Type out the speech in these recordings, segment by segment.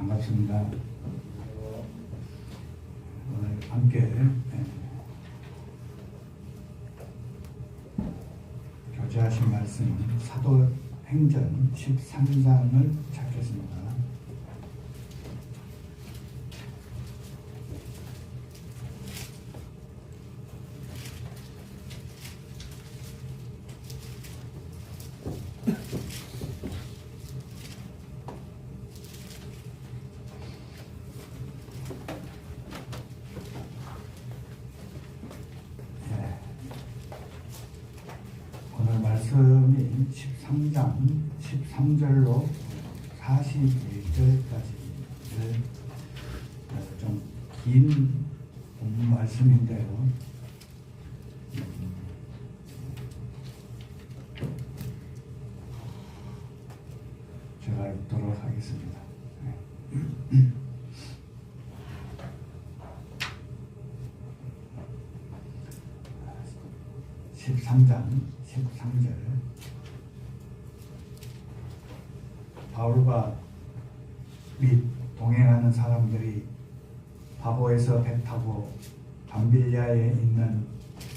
반갑습니다. 오늘 함께 교제하신 말씀은 사도행전 13장을 찾겠습니다. 오늘 말씀이 13장 13절로 42절까지 좀 긴 말씀인데요. 제가 읽도록 하겠습니다. 13장 13절. 바울과 및 동행하는 사람들이 바보에서 배 타고 밤빌리아에 있는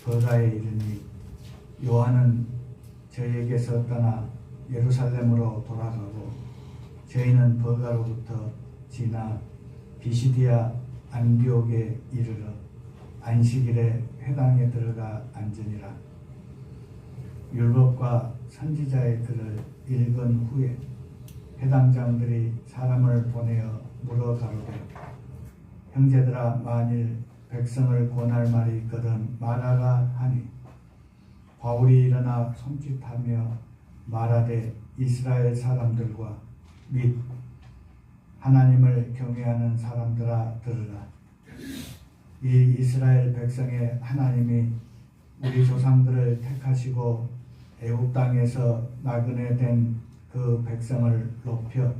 버가에 이르니 요한은 저희에게서 떠나 예루살렘으로 돌아가고 저희는 버가로부터 지나 비시디아 안디옥에 이르러 안식일에 회당에 들어가 앉으니라. 율법과 선지자의 글을 읽은 후에 회당장들이 사람을 보내어 물어 가로되 형제들아, 만일 백성을 권할 말이 있거든 말하라 하니 바울이 일어나 손짓하며 말하되 이스라엘 사람들과 및 하나님을 경외하는 사람들아 들으라. 이 이스라엘 백성의 하나님이 우리 조상들을 택하시고 애굽 땅에서 나그네 된 그 백성을 높여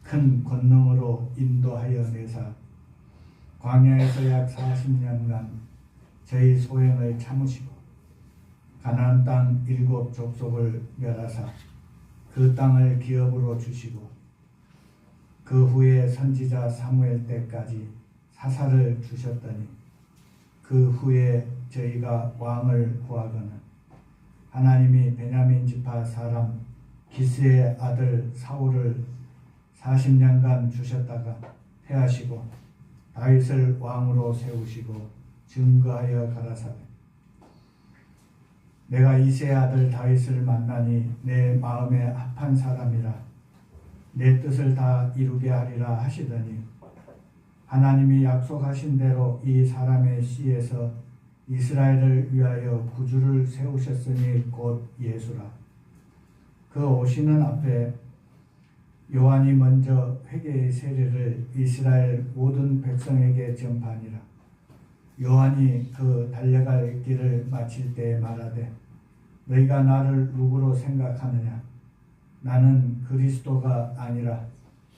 큰 권능으로 인도하여 내사 광야에서 약 40년간 저희 소행을 참으시고 가나안 땅 7 족속을 멸하사 그 땅을 기업으로 주시고 그 후에 선지자 사무엘 때까지 사사를 주셨더니 그 후에 저희가 왕을 구하거늘 하나님이 베냐민 지파 사람 기스의 아들 사울을 40년간 주셨다가 패하시고 다윗을 왕으로 세우시고 증거하여 가라사대 내가 이새의 아들 다윗을 만나니 내 마음에 합한 사람이라 내 뜻을 다 이루게 하리라 하시더니 하나님이 약속하신 대로 이 사람의 씨에서 이스라엘을 위하여 구주를 세우셨으니 곧 예수라. 그 오시는 앞에 요한이 먼저 회개의 세례를 이스라엘 모든 백성에게 전파하니라. 요한이 그 달려갈 길을 마칠 때에 말하되 너희가 나를 누구로 생각하느냐? 나는 그리스도가 아니라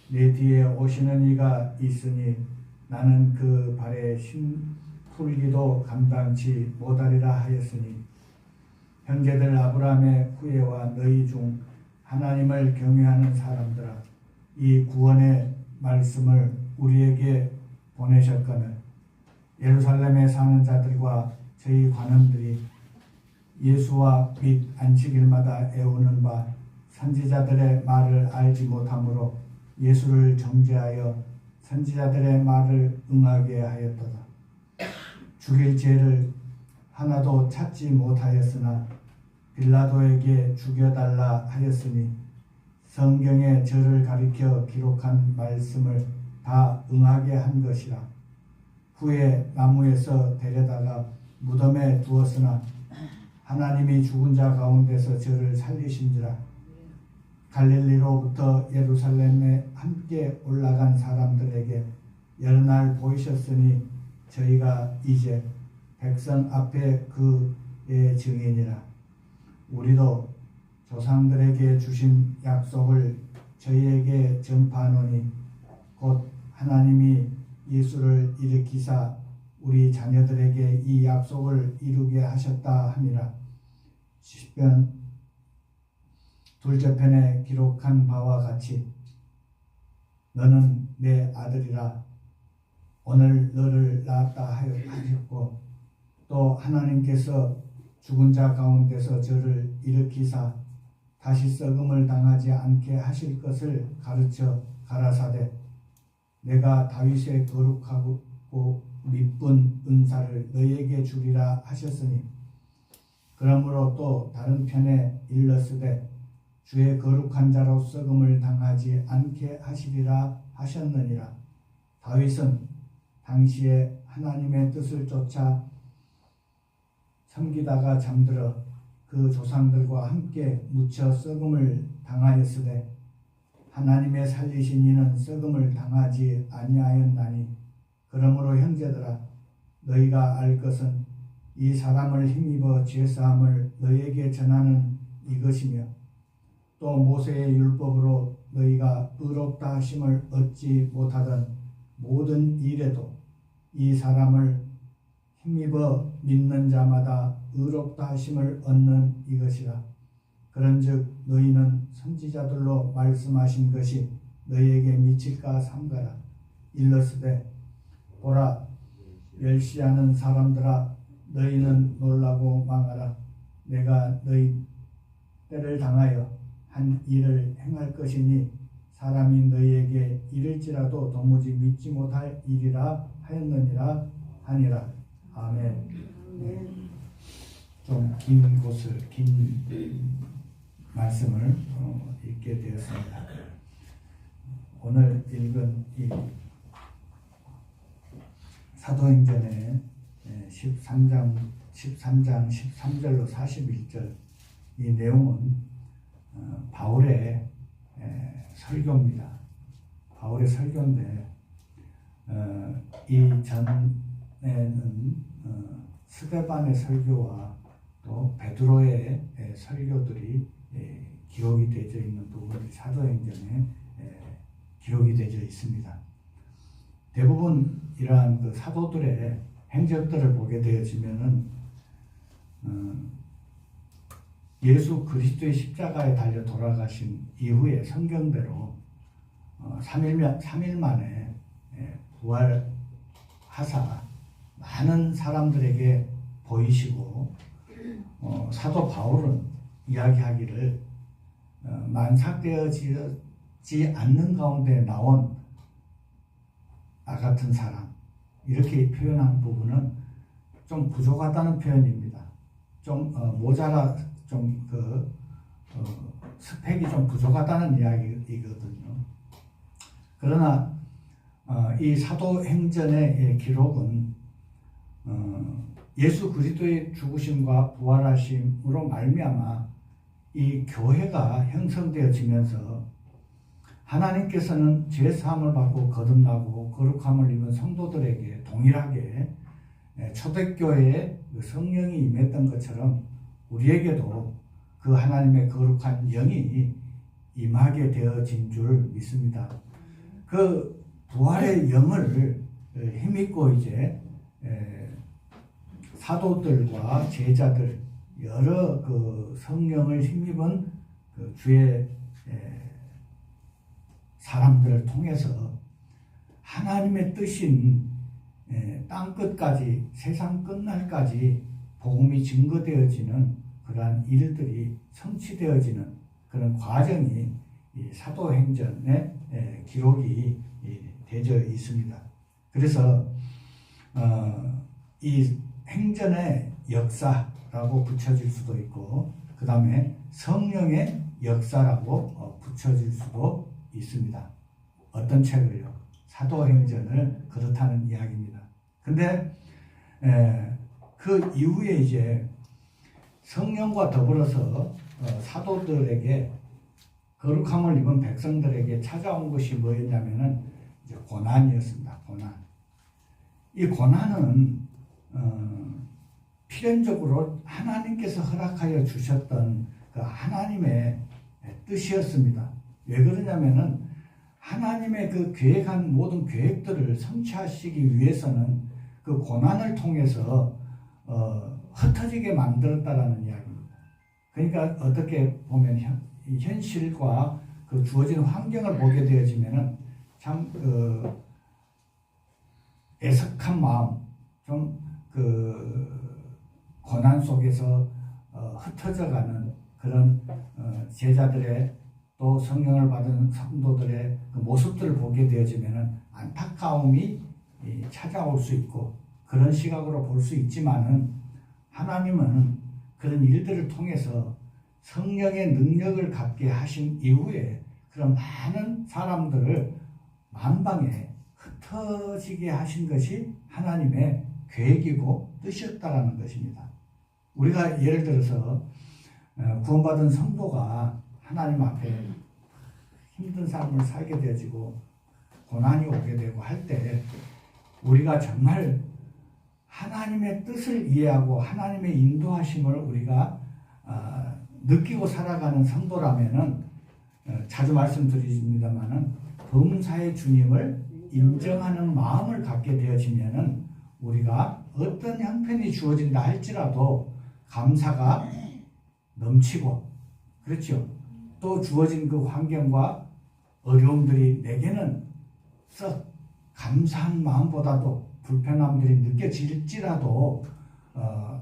내 뒤에 오시는 이가 있으니 나는 그 발에 신 풀기도 감당치 못하리라 하였으니 형제들 아브라함의 후예와 너희 중 하나님을 경외하는 사람들아 이 구원의 말씀을 우리에게 보내셨거늘 예루살렘에 사는 자들과 저희 관원들이 예수와 및 안식일마다 애우는 바 선지자들의 말을 알지 못하므로 예수를 정죄하여 선지자들의 말을 응하게 하였도다. 죽일 죄를 하나도 찾지 못하였으나 빌라도에게 죽여달라 하였으니 성경에 저를 가리켜 기록한 말씀을 다 응하게 한 것이라. 후에 나무에서 데려다가 무덤에 두었으나 하나님이 죽은 자 가운데서 저를 살리신지라. 갈릴리로부터 예루살렘에 함께 올라간 사람들에게 여러 날 보이셨으니 저희가 이제 백성 앞에 그의 증인이라. 우리도 조상들에게 주신 약속을 저희에게 전파하노니 곧 하나님이 예수를 일으키사 우리 자녀들에게 이 약속을 이루게 하셨다 함이라. 시편 둘째 편에 기록한 바와 같이 너는 내 아들이라 오늘 너를 낳았다 하셨고 또 하나님께서 죽은 자 가운데서 저를 일으키사 다시 썩음을 당하지 않게 하실 것을 가르쳐 가라사대 내가 다윗의 거룩하고 미쁜 은사를 너희에게 주리라 하셨으니 그러므로 또 다른 편에 일렀으되 주의 거룩한 자로 썩음을 당하지 않게 하시리라 하셨느니라. 다윗은 당시에 하나님의 뜻을 쫓아 섬기다가 잠들어 그 조상들과 함께 묻혀 썩음을 당하였으되 하나님의 살리신 이는 썩음을 당하지 아니하였나니 그러므로 형제들아 너희가 알 것은 이 사람을 힘입어 죄사함을 너희에게 전하는 이것이며 또 모세의 율법으로 너희가 의롭다 하심을 얻지 못하던 모든 일에도 이 사람을 힘입어 믿는 자마다 의롭다 하심을 얻는 이것이라. 그런즉 너희는 선지자들로 말씀하신 것이 너희에게 미칠까 삼가라. 일렀으되 보라 멸시하는 사람들아 너희는 놀라고 망하라. 내가 너희 때를 당하여 한 일을 행할 것이니 사람이 너희에게 이를지라도 도무지 믿지 못할 일이라 하였느니라 하니라. 아멘. 좀 긴 말씀을 읽게 되었습니다. 오늘 읽은 이 사도행전의 13장 13절로 41절 이 내용은 바울의 설교입니다. 바울의 설교인데 이 전에는 스데반의 설교와 또 베드로의 설교들이 기록이 되어 있는 부분이 사도행전에 기록이 되어 있습니다. 대부분 이러한 그 사도들의 행적들을 보게 되어지면은 예수 그리스도의 십자가에 달려 돌아가신 이후에 성경대로 3일 만에 부활하사 많은 사람들에게 보이시고 사도 바울은 이야기하기를 만삭되어지지 않는 가운데 나온 나 같은 사람 이렇게 표현한 부분은 좀 부족하다는 표현입니다. 좀 모자라 스펙이 좀 부족하다는 이야기거든요. 그러나 이 사도행전의 기록은 예수 그리스도의 죽으심과 부활하심으로 말미암아 이 교회가 형성되어지면서 하나님께서는 죄 사함을 받고 거듭나고 거룩함을 입은 성도들에게 동일하게 초대교회에 성령이 임했던 것처럼 우리에게도 그 하나님의 거룩한 영이 임하게 되어진 줄 믿습니다. 그 부활의 영을 힘입고 이제 사도들과 제자들 여러 그 성령을 힘입은 그 주의 사람들을 통해서 하나님의 뜻인 땅 끝까지 세상 끝날까지 복음이 증거되어지는 그러한 일들이 성취되어지는 그런 과정이 이 사도행전에 기록이 되어 있습니다. 그래서 이 행전의 역사라고 붙여질 수도 있고 그 다음에 성령의 역사라고 붙여질 수도 있습니다. 어떤 책을요? 사도행전을 그렇다는 이야기입니다. 근데 그 이후에 이제 성령과 더불어서 사도들에게 거룩함을 입은 백성들에게 찾아온 것이 뭐였냐면은 이제 고난이었습니다. 고난. 이 고난은 필연적으로 하나님께서 허락하여 주셨던 그 하나님의 뜻이었습니다. 왜 그러냐면은 하나님의 그 계획한 모든 계획들을 성취하시기 위해서는 그 고난을 통해서 흩어지게 만들었다라는 이야기입니다. 그러니까 어떻게 보면 현실과 그 주어진 환경을 보게 되어지면은 참 애석한 마음, 좀 고난 속에서 흩어져가는 그런 제자들의 또 성령을 받은 성도들의 그 모습들을 보게 되어지면 안타까움이 찾아올 수 있고 그런 시각으로 볼 수 있지만은 하나님은 그런 일들을 통해서 성령의 능력을 갖게 하신 이후에 그런 많은 사람들을 만방에 흩어지게 하신 것이 하나님의 계획이고 뜻이었다라는 것입니다. 우리가 예를 들어서 구원받은 성도가 하나님 앞에 힘든 삶을 살게 되어지고 고난이 오게 되고 할 때 우리가 정말 하나님의 뜻을 이해하고 하나님의 인도하심을 우리가 느끼고 살아가는 성도라면은 자주 말씀드립니다만은 범사의 주님을 인정하는 마음을 갖게 되어지면은 우리가 어떤 형편이 주어진다 할지라도 감사가 넘치고 그렇죠. 또 주어진 그 환경과 어려움들이 내게는 썩 감사한 마음보다도 불편함들이 느껴질지라도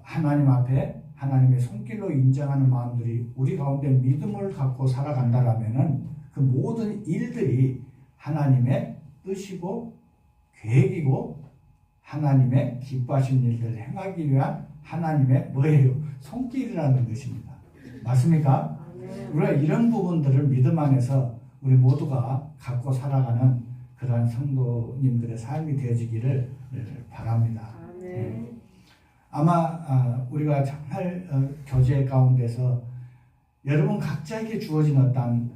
하나님 앞에 하나님의 손길로 인정하는 마음들이 우리 가운데 믿음을 갖고 살아간다라면은 그 모든 일들이 하나님의 뜻이고 계획이고 하나님의 기뻐하신 일들을 행하기 위한 하나님의 뭐예요? 손길이라는 것입니다. 맞습니까? 우리가 이런 부분들을 믿음 안에서 우리 모두가 갖고 살아가는 그러한 성도님들의 삶이 되어지기를 바랍니다. 아마 우리가 정말 교제 가운데서 여러분 각자에게 주어진 어떤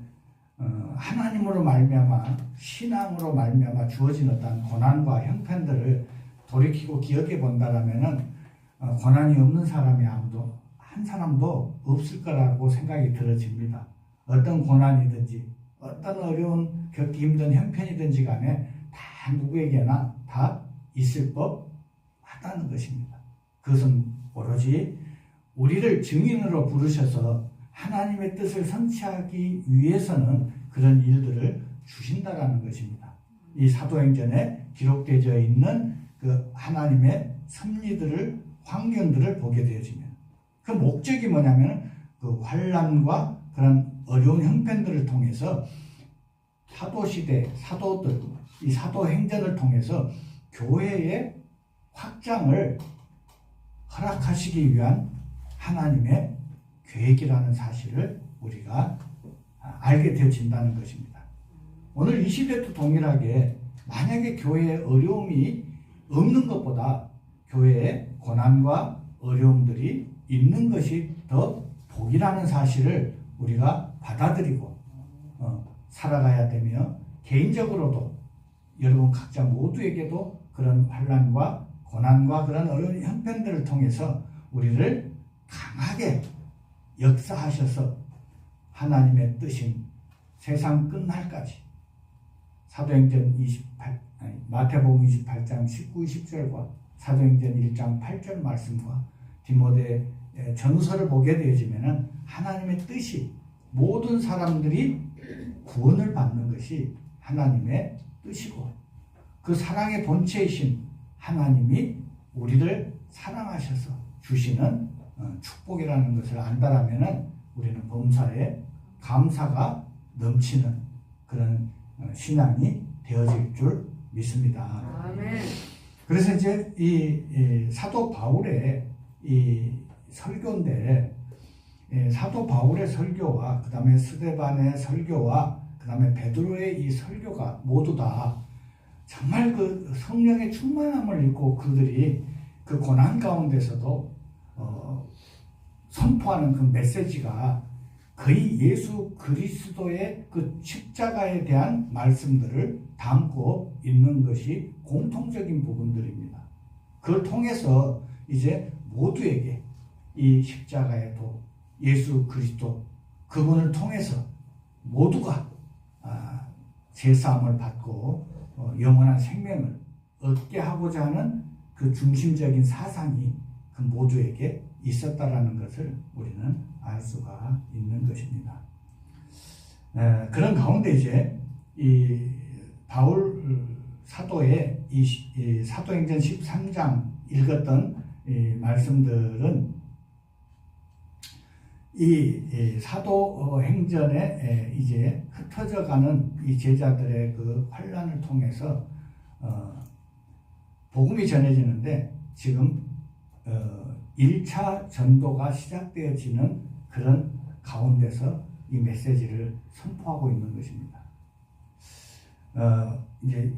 하나님으로 말미암아 신앙으로 말미암아 주어진 어떤 고난과 형편들을 돌이키고 기억해 본다라면은 고난이 없는 사람이 아무도 한 사람도 없을 거라고 생각이 들어집니다. 어떤 고난이든지 어떤 어려운 겪기 힘든 형편이든지 간에 다 누구에게나 다 있을 법하다는 것입니다. 그것은 오로지 우리를 증인으로 부르셔서 하나님의 뜻을 성취하기 위해서는 그런 일들을 주신다라는 것입니다. 이 사도행전에 기록되어 있는 그 하나님의 섭리들을 환경들을 보게 되어지면 그 목적이 뭐냐면 그 환난과 그런 어려운 형편들을 통해서 사도시대 사도들 이 사도행전을 통해서 교회의 확장을 허락하시기 위한 하나님의 계획이라는 사실을 우리가 알게 되어진다는 것입니다. 오늘 이 시대도 동일하게 만약에 교회에 어려움이 없는 것보다 교회에 고난과 어려움들이 있는 것이 더 복이라는 사실을 우리가 받아들이고 살아가야 되며 개인적으로도 여러분 각자 모두에게도 그런 환난과 고난과 그런 어려운 형편들을 통해서 우리를 강하게 역사하셔서 하나님의 뜻인 세상 끝날까지 사도행전 마태복음 28장 19, 20절과 사도행전 1장 8절 말씀과 디모데 전서를 보게 되어지면 하나님의 뜻이 모든 사람들이 구원을 받는 것이 하나님의 뜻이고 그 사랑의 본체이신 하나님이 우리를 사랑하셔서 주시는 축복이라는 것을 안다라면 우리는 범사에 감사가 넘치는 그런 신앙이 되어질 줄 믿습니다. 아멘. 그래서 이제 이 사도 바울의 이 설교인데 사도 바울의 설교와 그 다음에 스데반의 설교와 그 다음에 베드로의 이 설교가 모두 다 정말 그 성령의 충만함을 입고 그들이 그 고난 가운데서도 선포하는 그 메시지가 거의 예수 그리스도의 그 십자가에 대한 말씀들을 담고 있는 것이 공통적인 부분들입니다. 그걸 통해서 이제 모두에게 이 십자가의 도 예수 그리스도 그분을 통해서 모두가 제사함을 받고 영원한 생명을 얻게 하고자 하는 그 중심적인 사상이 그 모두에게 있었다라는 것을 우리는 알 수가 있는 것입니다. 그런 가운데 이제 이 바울 사도의 이 사도행전 13장 읽었던 이 말씀들은 이 사도행전에 이제 흩어져가는 이 제자들의 그 환란을 통해서 복음이 전해지는데 지금 1차 전도가 시작되어지는 그런 가운데서 이 메시지를 선포하고 있는 것입니다. 이제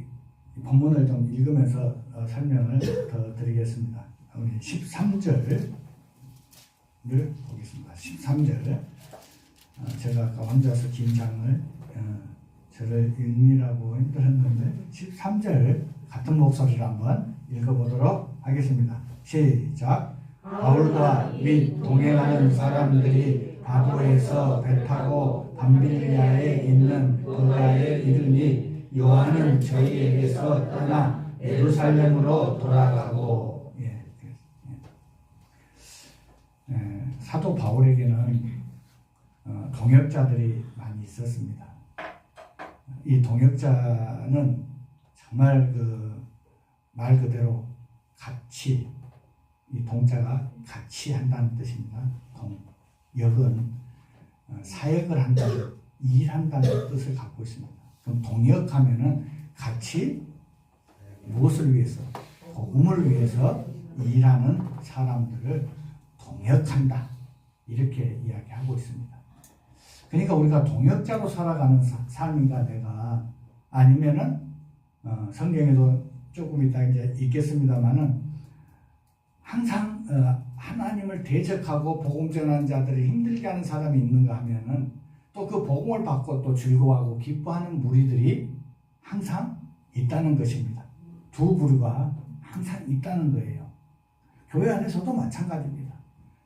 본문을 좀 읽으면서 설명을 더 드리겠습니다. 우리 13절을 보겠습니다. 13절. 제가 아까 혼자서 긴 장을 저를 읽느라고 힘들었는데 13절 같은 목소리로 한번 읽어보도록 하겠습니다. 시작. 바울과 및 동행하는 사람들이 바보에서 배 타고 밤빌리아에 있는 버가에 이르니 요한은 저희에게서 떠나 예루살렘으로 돌아가고. 사도 바울에게는 동역자들이 많이 있었습니다. 이 동역자는 정말 그 말 그대로 같이, 이 동자가 같이 한다는 뜻입니다. 동역은 사역을 한다는, 일한다는 뜻을 갖고 있습니다. 그럼 동역하면은 같이 무엇을 위해서? 복음을 위해서 일하는 사람들을 동역한다. 이렇게 이야기하고 있습니다. 그러니까 우리가 동역자로 살아가는 삶인가 내가, 아니면은 성경에도 조금 이따 이제 읽겠습니다만은 항상 하나님을 대적하고 복음 전하는 자들을 힘들게 하는 사람이 있는가 하면은 또 그 복음을 받고 또 즐거워하고 기뻐하는 무리들이 항상 있다는 것입니다. 두 부류가 항상 있다는 거예요. 교회 안에서도 마찬가지입니다.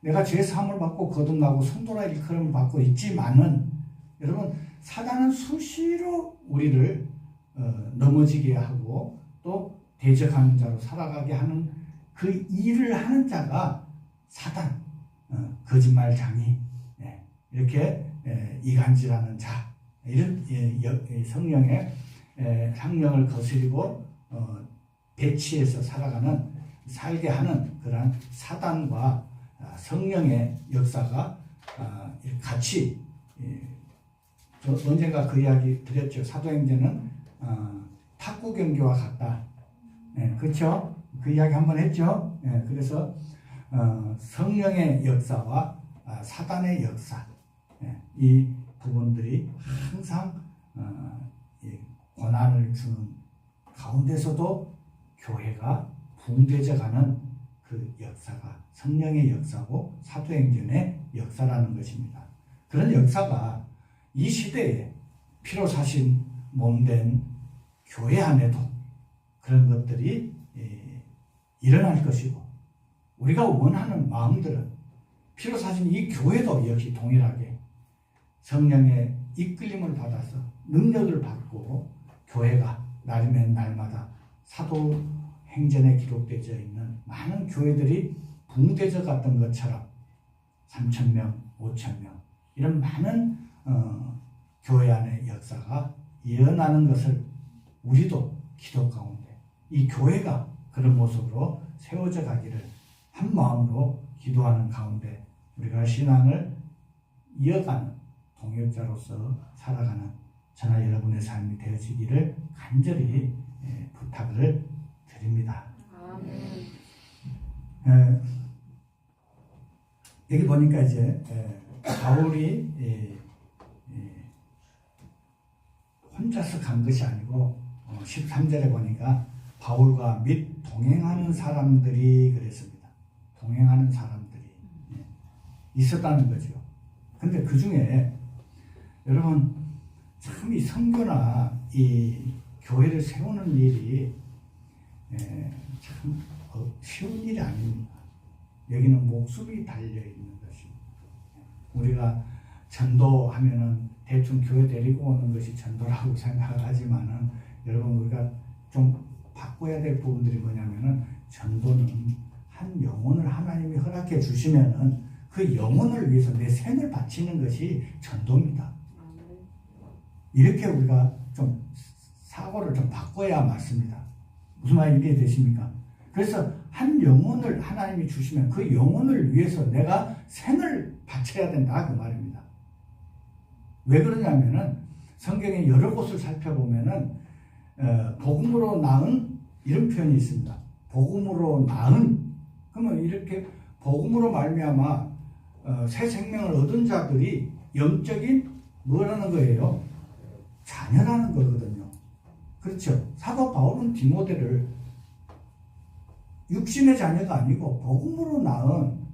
내가 죄 사함을 받고 거듭나고 성도라 일컬음을 받고 있지만은 여러분, 사단은 수시로 우리를 넘어지게 하고 또 대적하는 자로 살아가게 하는 그 일을 하는 자가 사단, 거짓말장이, 이렇게 이간질하는 자, 이런 성령의 상령을 거스리고 배치해서 살게 하는 그러한 사단과 성령의 역사가 같이, 언젠가 그 이야기 드렸죠. 사도행전은 탁구 경기와 같다. 그렇죠? 그 이야기 한번 했죠. 그래서 성령의 역사와 사단의 역사, 이 부분들이 항상 고난을 주는 가운데서도 교회가 붕괴져가는 그 역사가 성령의 역사고 사도행전의 역사라는 것입니다. 그런 역사가 이 시대에 피로 사신 몸된 교회 안에도 그런 것들이 일어날 것이고, 우리가 원하는 마음들은 피로 사신 이 교회도 역시 동일하게 성령의 이끌림을 받아서 능력을 받고 교회가 날이면 날마다 사도행전에 기록되어 있는 많은 교회들이 붕괴져 갔던 것처럼 3,000명, 5,000명 이런 많은 교회 안의 역사가 일어나는 것을 우리도 기도 가운데 이 교회가 그런 모습으로 세워져 가기를 한 마음으로 기도하는 가운데 우리가 신앙을 이어가는 동역자로서 살아가는 저나 여러분의 삶이 되어지기를 간절히 부탁을 드립니다. 여기 보니까 이제 바울이 혼자서 간 것이 아니고 13절에 보니까 바울과 및 동행하는 사람들이 그랬습니다. 동행하는 사람들이 있었다는 거죠. 근데 그 중에 여러분 참 이 선교나 이 교회를 세우는 일이 참 쉬운 일이 아닙니다. 여기는 목숨이 달려있는 것입니다. 우리가 전도하면은 대충 교회 데리고 오는 것이 전도라고 생각을 하지만은 여러분 우리가 좀 바꿔야 될 부분들이 뭐냐면은 전도는 한 영혼을 하나님이 허락해 주시면은 그 영혼을 위해서 내 생을 바치는 것이 전도입니다. 이렇게 우리가 좀 사고를 좀 바꿔야 맞습니다. 무슨 말인지 이해되십니까? 그래서 한 영혼을 하나님이 주시면 그 영혼을 위해서 내가 생을 바쳐야 된다 그 말입니다. 왜 그러냐면은 성경의 여러 곳을 살펴보면은 복음으로 낳은 이런 표현이 있습니다. 복음으로 낳은 그러면 이렇게 복음으로 말미암아 새 생명을 얻은 자들이 영적인 뭐라는 거예요? 자녀라는 거거든요. 그렇죠. 사도 바울은 디모데를 육신의 자녀가 아니고 복음으로 낳은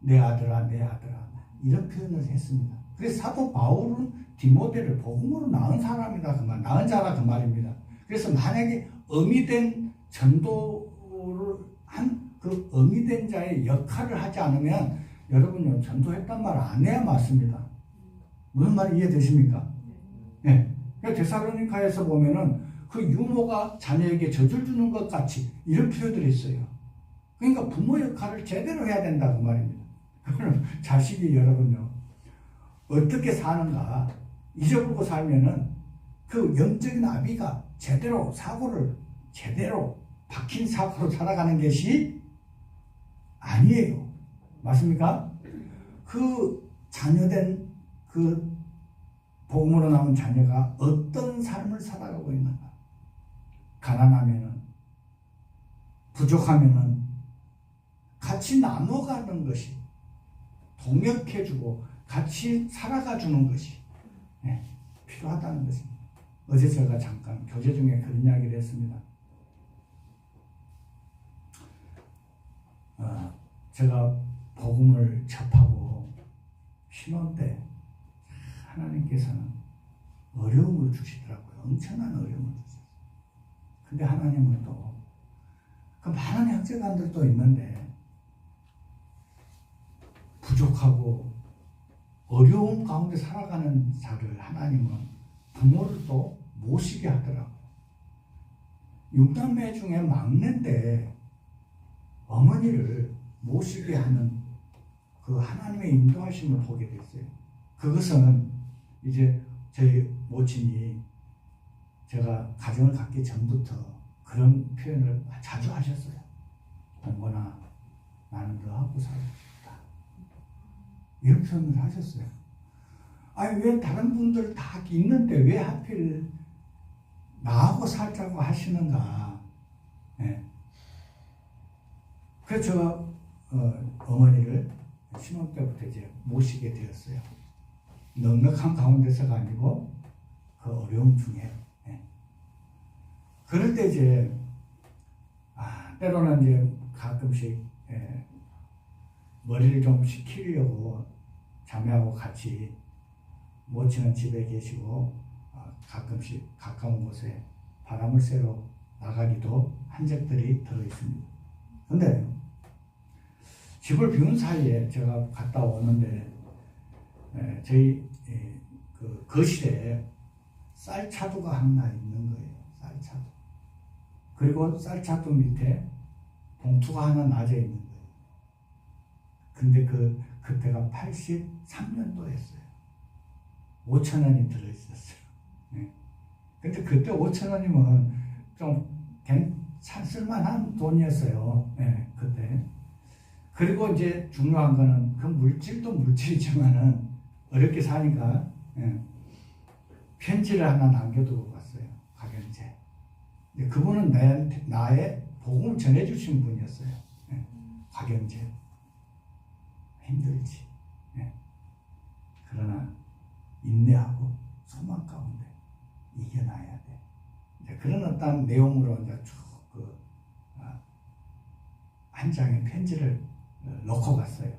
내 아들아 내 아들아 이런 표현을 했습니다. 그래서 사도 바울은 디모데를 복음으로 낳은 사람이다 그 말, 낳은 자라 그 말입니다. 그래서 만약에 어미된 전도를 한 그 어미된 자의 역할을 하지 않으면 여러분요 전도했단 말 안 해야 맞습니다. 무슨 말이 이해되십니까? 네. 데살로니가에서 보면은 그 유모가 자녀에게 젖을 주는 것 같이 이런 표현들이 있어요. 그러니까 부모 역할을 제대로 해야 된다 그 말입니다. 그러면 자식이 여러분요 어떻게 사는가 잊어보고 살면은 그 영적인 아비가 제대로 사고를 제대로 박힌 사고로 살아가는 것이 아니에요. 맞습니까? 그 자녀된 그 복음으로 나온 자녀가 어떤 삶을 살아가고 있는가? 가난하면은 부족하면은 같이 나눠가는 것이 동역해주고 같이 살아가주는 것이 필요하다는 것입니다. 어제 제가 잠깐 교제 중에 그런 이야기를 했습니다. 제가 복음을 접하고 신혼 때 하나님께서는 어려움을 주시더라고요. 엄청난 어려움을 주셨어요. 근데 하나님은 또 그 많은 형제간들도 있는데 부족하고 어려움 가운데 살아가는 자를 하나님은 부모를 또 모시게 하더라고요. 6남매 중에 막내인데 어머니를 모시게 하는 그 하나님의 인도하심을 보게 됐어요. 그것은 이제 저희 모친이 제가 가정을 갖기 전부터 그런 표현을 자주 하셨어요. 동건아, 나는 너하고 살고 싶다. 이런 표현을 하셨어요. 아니, 왜 다른 분들 다 있는데 왜 하필 나하고 살자고 하시는가. 네. 그래서 제가 어머니를 신혼 때부터 이제 모시게 되었어요. 넉넉한 가운데서가 아니고 그 어려움 중에. 네. 그럴 때 이제 때로는 이제 가끔씩 머리를 좀 식히려고 자매하고 같이 모친은 집에 계시고 가끔씩 가까운 곳에 바람을 쐬러 나가기도 한 적들이 들어 있습니다. 근데 집을 비운 사이에 제가 갔다 오는데 저희 그 거실에 쌀차도가 하나 있는 거예요. 쌀차도. 그리고 쌀차도 밑에 봉투가 하나 놔져 있는 거예요. 근데 그때가 83년도였어요. 5,000원이 들어있었어요. 네. 근데 그때 5,000원이면 좀 쓸만한 돈이었어요. 네, 그때. 그리고 이제 중요한 거는 그 물질도 물질이지만은 어렵게 사니까 편지를 하나 남겨두고 갔어요. 가경제. 그분은 나의 복음을 전해주신 분이었어요. 가경제. 힘들지. 그러나 인내하고 소망 가운데 이겨나야 돼. 이제 그런 어떤 내용으로 이제 쭉 한 장의 편지를 놓고 갔어요.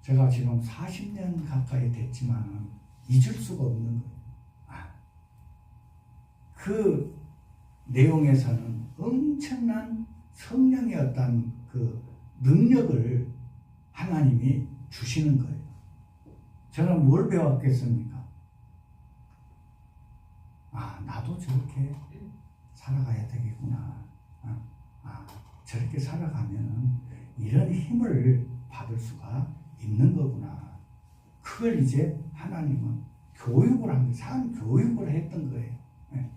제가 지금 40년 가까이 됐지만 잊을 수가 없는 거예요. 그 내용에서는 엄청난 성령의 어떤 그 능력을 하나님이 주시는 거예요. 저는 뭘 배웠겠습니까? 나도 저렇게 살아가야 되겠구나. 저렇게 살아가면 이런 힘을 받을 수가 있는 거구나. 그걸 이제 하나님은 교육을 한 거예요. 산 교육을 했던 거예요. 예.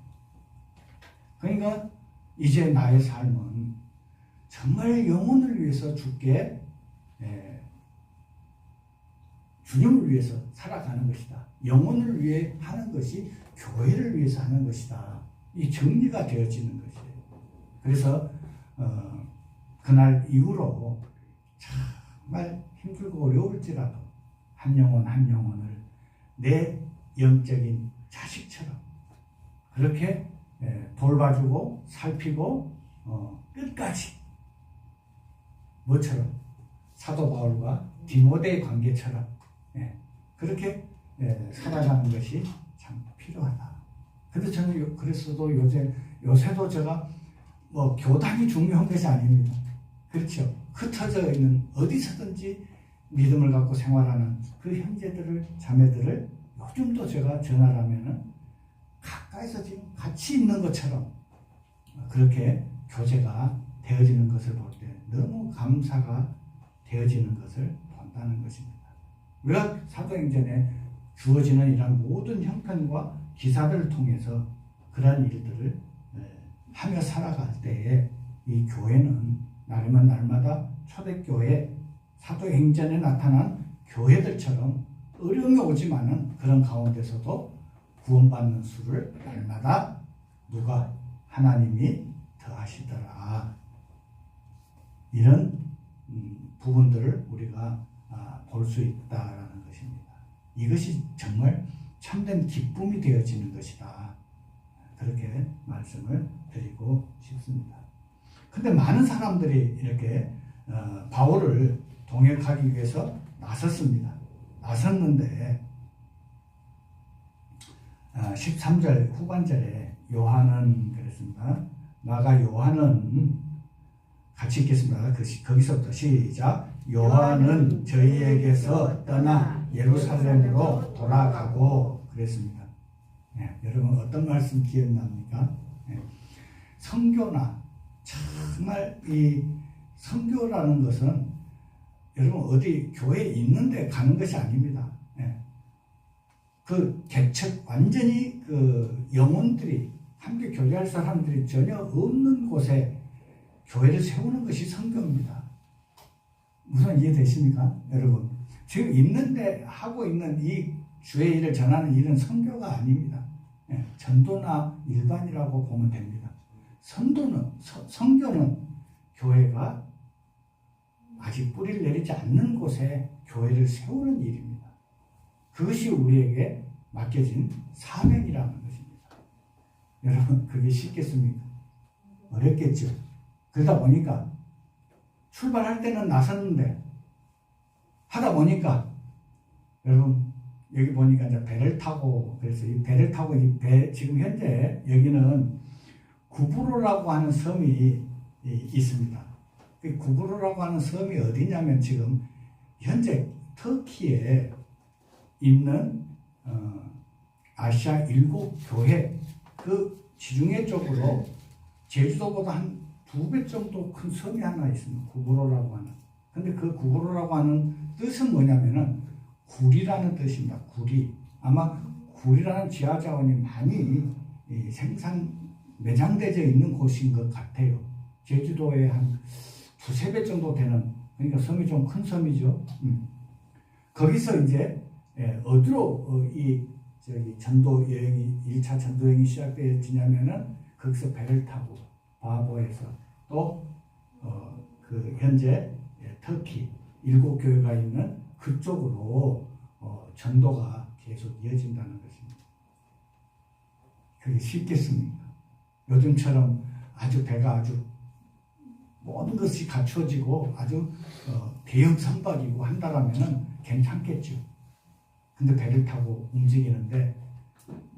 그러니까 이제 나의 삶은 정말 영혼을 위해서 죽게 주님을 위해서 살아가는 것이다. 영혼을 위해 하는 것이 교회를 위해서 하는 것이다. 이 정리가 되어지는 것이에요. 그래서 그날 이후로 정말 힘들고 어려울지라도 한 영혼 한 영혼을 내 영적인 자식처럼 그렇게 돌봐주고 살피고 끝까지 뭐처럼 사도 바울과 디모데의 관계처럼 그렇게 살아가는 것이 참 필요하다. 근데 저는 그래서도 요새도 제가 뭐 교단이 중요한 것이 아닙니다. 그렇죠. 흩어져 있는 어디서든지 믿음을 갖고 생활하는 그 형제들을 자매들을 요즘도 제가 전화를 하면은 가까이서 지금 같이 있는 것처럼 그렇게 교제가 되어지는 것을 볼 때 너무 감사가 되어지는 것을 본다는 것입니다. 우리가 사도행전에 주어지는 이런 모든 형편과 기사들을 통해서 그러한 일들을 하며 살아갈 때에 이 교회는 날이면 날마다 초대교회 사도행전에 나타난 교회들처럼 어려움이 오지만은 그런 가운데서도 구원받는 수를 날마다 누가 하나님이 더하시더라. 이런 부분들을 우리가 볼 수 있다라는 것입니다. 이것이 정말 참된 기쁨이 되어지는 것이다. 그렇게 말씀을 드리고 싶습니다. 근데 많은 사람들이 이렇게 바울을 동역하기 위해서 나섰습니다. 나섰는데 13절 후반절에 요한은 그랬습니다. 나가 요한은 같이 읽겠습니다. 거기서부터 시작. 요한은 저희에게서 떠나 예루살렘으로 돌아가고 그랬습니다. 여러분 어떤 말씀 기억납니까? 선교나 정말 이 선교라는 것은 여러분 어디 교회에 있는데 가는 것이 아닙니다. 그 개척 완전히 그 영혼들이 함께 교제할 사람들이 전혀 없는 곳에 교회를 세우는 것이 선교입니다. 무슨 이해되십니까? 여러분 지금 있는데 하고 있는 이 주의 일을 전하는 일은 선교가 아닙니다. 전도나 일반이라고 보면 됩니다. 선교는 교회가 아직 뿌리를 내리지 않는 곳에 교회를 세우는 일입니다. 그것이 우리에게 맡겨진 사명이라는 것입니다. 여러분 그게 쉽겠습니까? 어렵겠죠. 그러다 보니까 출발할 때는 나섰는데 하다 보니까 여러분 여기 보니까 이제 배를 타고 그래서 이 배를 타고 이 배 지금 현재 여기는 구브로라고 하는 섬이 있습니다. 그 구브로라고 하는 섬이 어디냐면 지금 현재 터키에 있는 아시아 7교회 그 지중해 쪽으로 제주도보다 한 2배 정도 큰 섬이 하나 있습니다. 구브로라고 하는. 근데 그 구브로라고 하는 뜻은 뭐냐면은 굴이라는 뜻입니다. 굴이. 아마 굴이라는 지하자원이 많이 매장되어 있는 곳인 것 같아요. 제주도에 한 2~3배 정도 되는, 그러니까 섬이 좀 큰 섬이죠. 거기서 이제 어디로 전도 여행이 1차 전도 여행이 시작되었냐면은 거기서 배를 타고 바보에서 또 그 현재 터키 7교회가 있는 그쪽으로 전도가 계속 이어진다는 것입니다. 그게 쉽겠습니까? 요즘처럼 아주 배가 아주 모든 것이 갖춰지고 아주 대형 선박이고 한다라면은 괜찮겠죠. 근데 배를 타고 움직이는데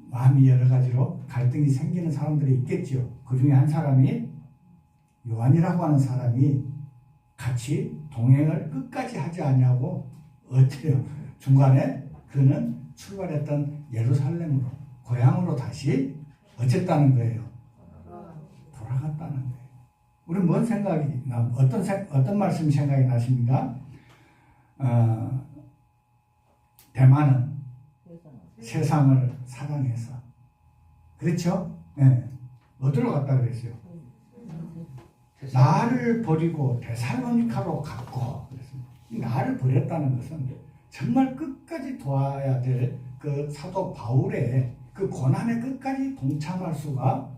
마음이 여러 가지로 갈등이 생기는 사람들이 있겠죠. 그 중에 한 사람이 요한이라고 하는 사람이 같이 동행을 끝까지 하지 않냐고 어때요? 중간에 그는 출발했던 예루살렘으로 고향으로 다시 어쨌다는 거예요. 돌아갔다는 거예요. 우리 뭔 생각이 어떤 말씀 생각이 나십니까? 대만은 세상을 사랑해서. 그렇죠? 네. 어디로 갔다 그랬어요? 나를 버리고 데살로니카로 갔고 그랬습니다. 이 나를 버렸다는 것은 정말 끝까지 도와야 될 그 사도 바울의 그 고난에 끝까지 동참할 수가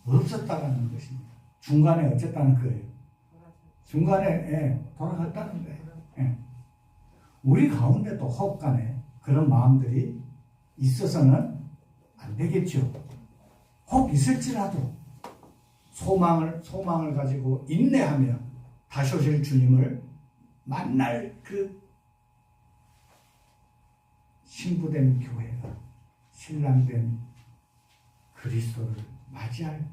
없었다는 것입니다. 중간에 어쨌다는 거예요. 중간에 돌아갔다는 거예요. 예. 우리 가운데도 혹간에 그런 마음들이 있어서는 안 되겠죠. 혹 있을지라도 소망을 가지고 인내하며 다시 오실 주님을 만날 그 신부된 교회가 신랑된 그리스도를 맞이할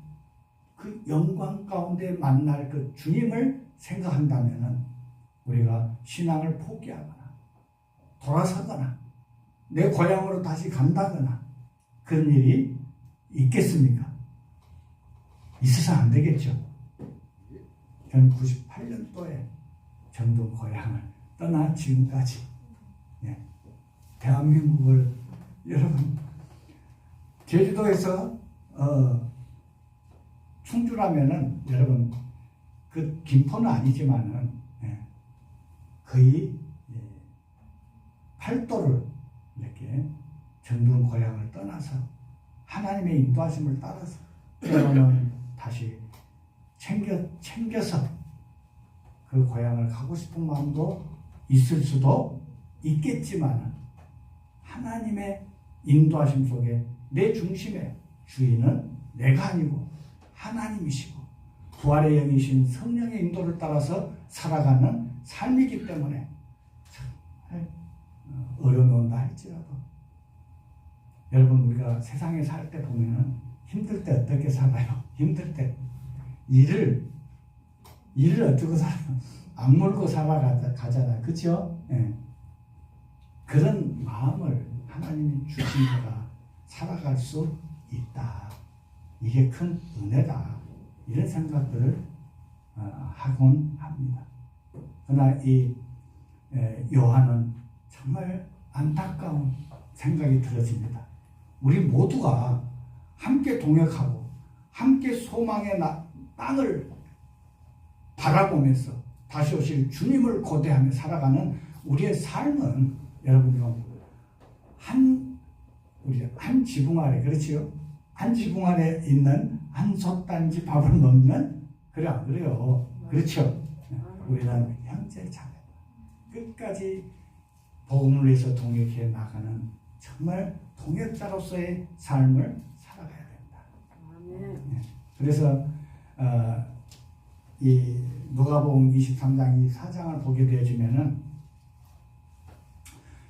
그 영광 가운데 만날 그 주님을 생각한다면은 우리가 신앙을 포기하거나 돌아서거나 내 고향으로 다시 간다거나 그런 일이 있겠습니까? 있어서 안 되겠죠. 저는 98년도에 정동 고향을 떠나 지금까지 대한민국을 여러분 제주도에서 충주라면은 여러분 그 김포는 아니지만은 거의 8도를 이렇게 정동 고향을 떠나서 하나님의 인도하심을 따라서 때로는 다시 챙겨서 그 고향을 가고 싶은 마음도 있을 수도 있겠지만 하나님의 인도하심 속에 내 중심의 주인은 내가 아니고 하나님이시고 부활의 영이신 성령의 인도를 따라서 살아가는 삶이기 때문에 어려움이 온다 할지라도 여러분 우리가 세상에 살 때 보면은 힘들 때 어떻게 살아요? 힘들 때 일을 어떻게 살아요? 악물고 살아가잖아요. 그렇죠? 예. 그런 마음을 하나님이 주신 자가 살아갈 수 있다. 이게 큰 은혜다. 이런 생각들을 하곤 합니다. 그러나 이 요한은 정말 안타까운 생각이 들어집니다. 우리 모두가 함께 동역하고 함께 소망의 땅을 바라보면서 다시 오실 주님을 고대하며 살아가는 우리의 삶은 여러분요 한 지붕 아래 그렇지요? 한 지붕 아래 있는 한 솥단지 밥을 먹는 그래 안 그래요? 그렇죠? 우리는 형제 자매 끝까지 복음을 위해서 동역해 나가는 정말 동역자로서의 삶을 살아가야 된다. 그래서 이 누가복음 23장 24장을 보게 되어지면은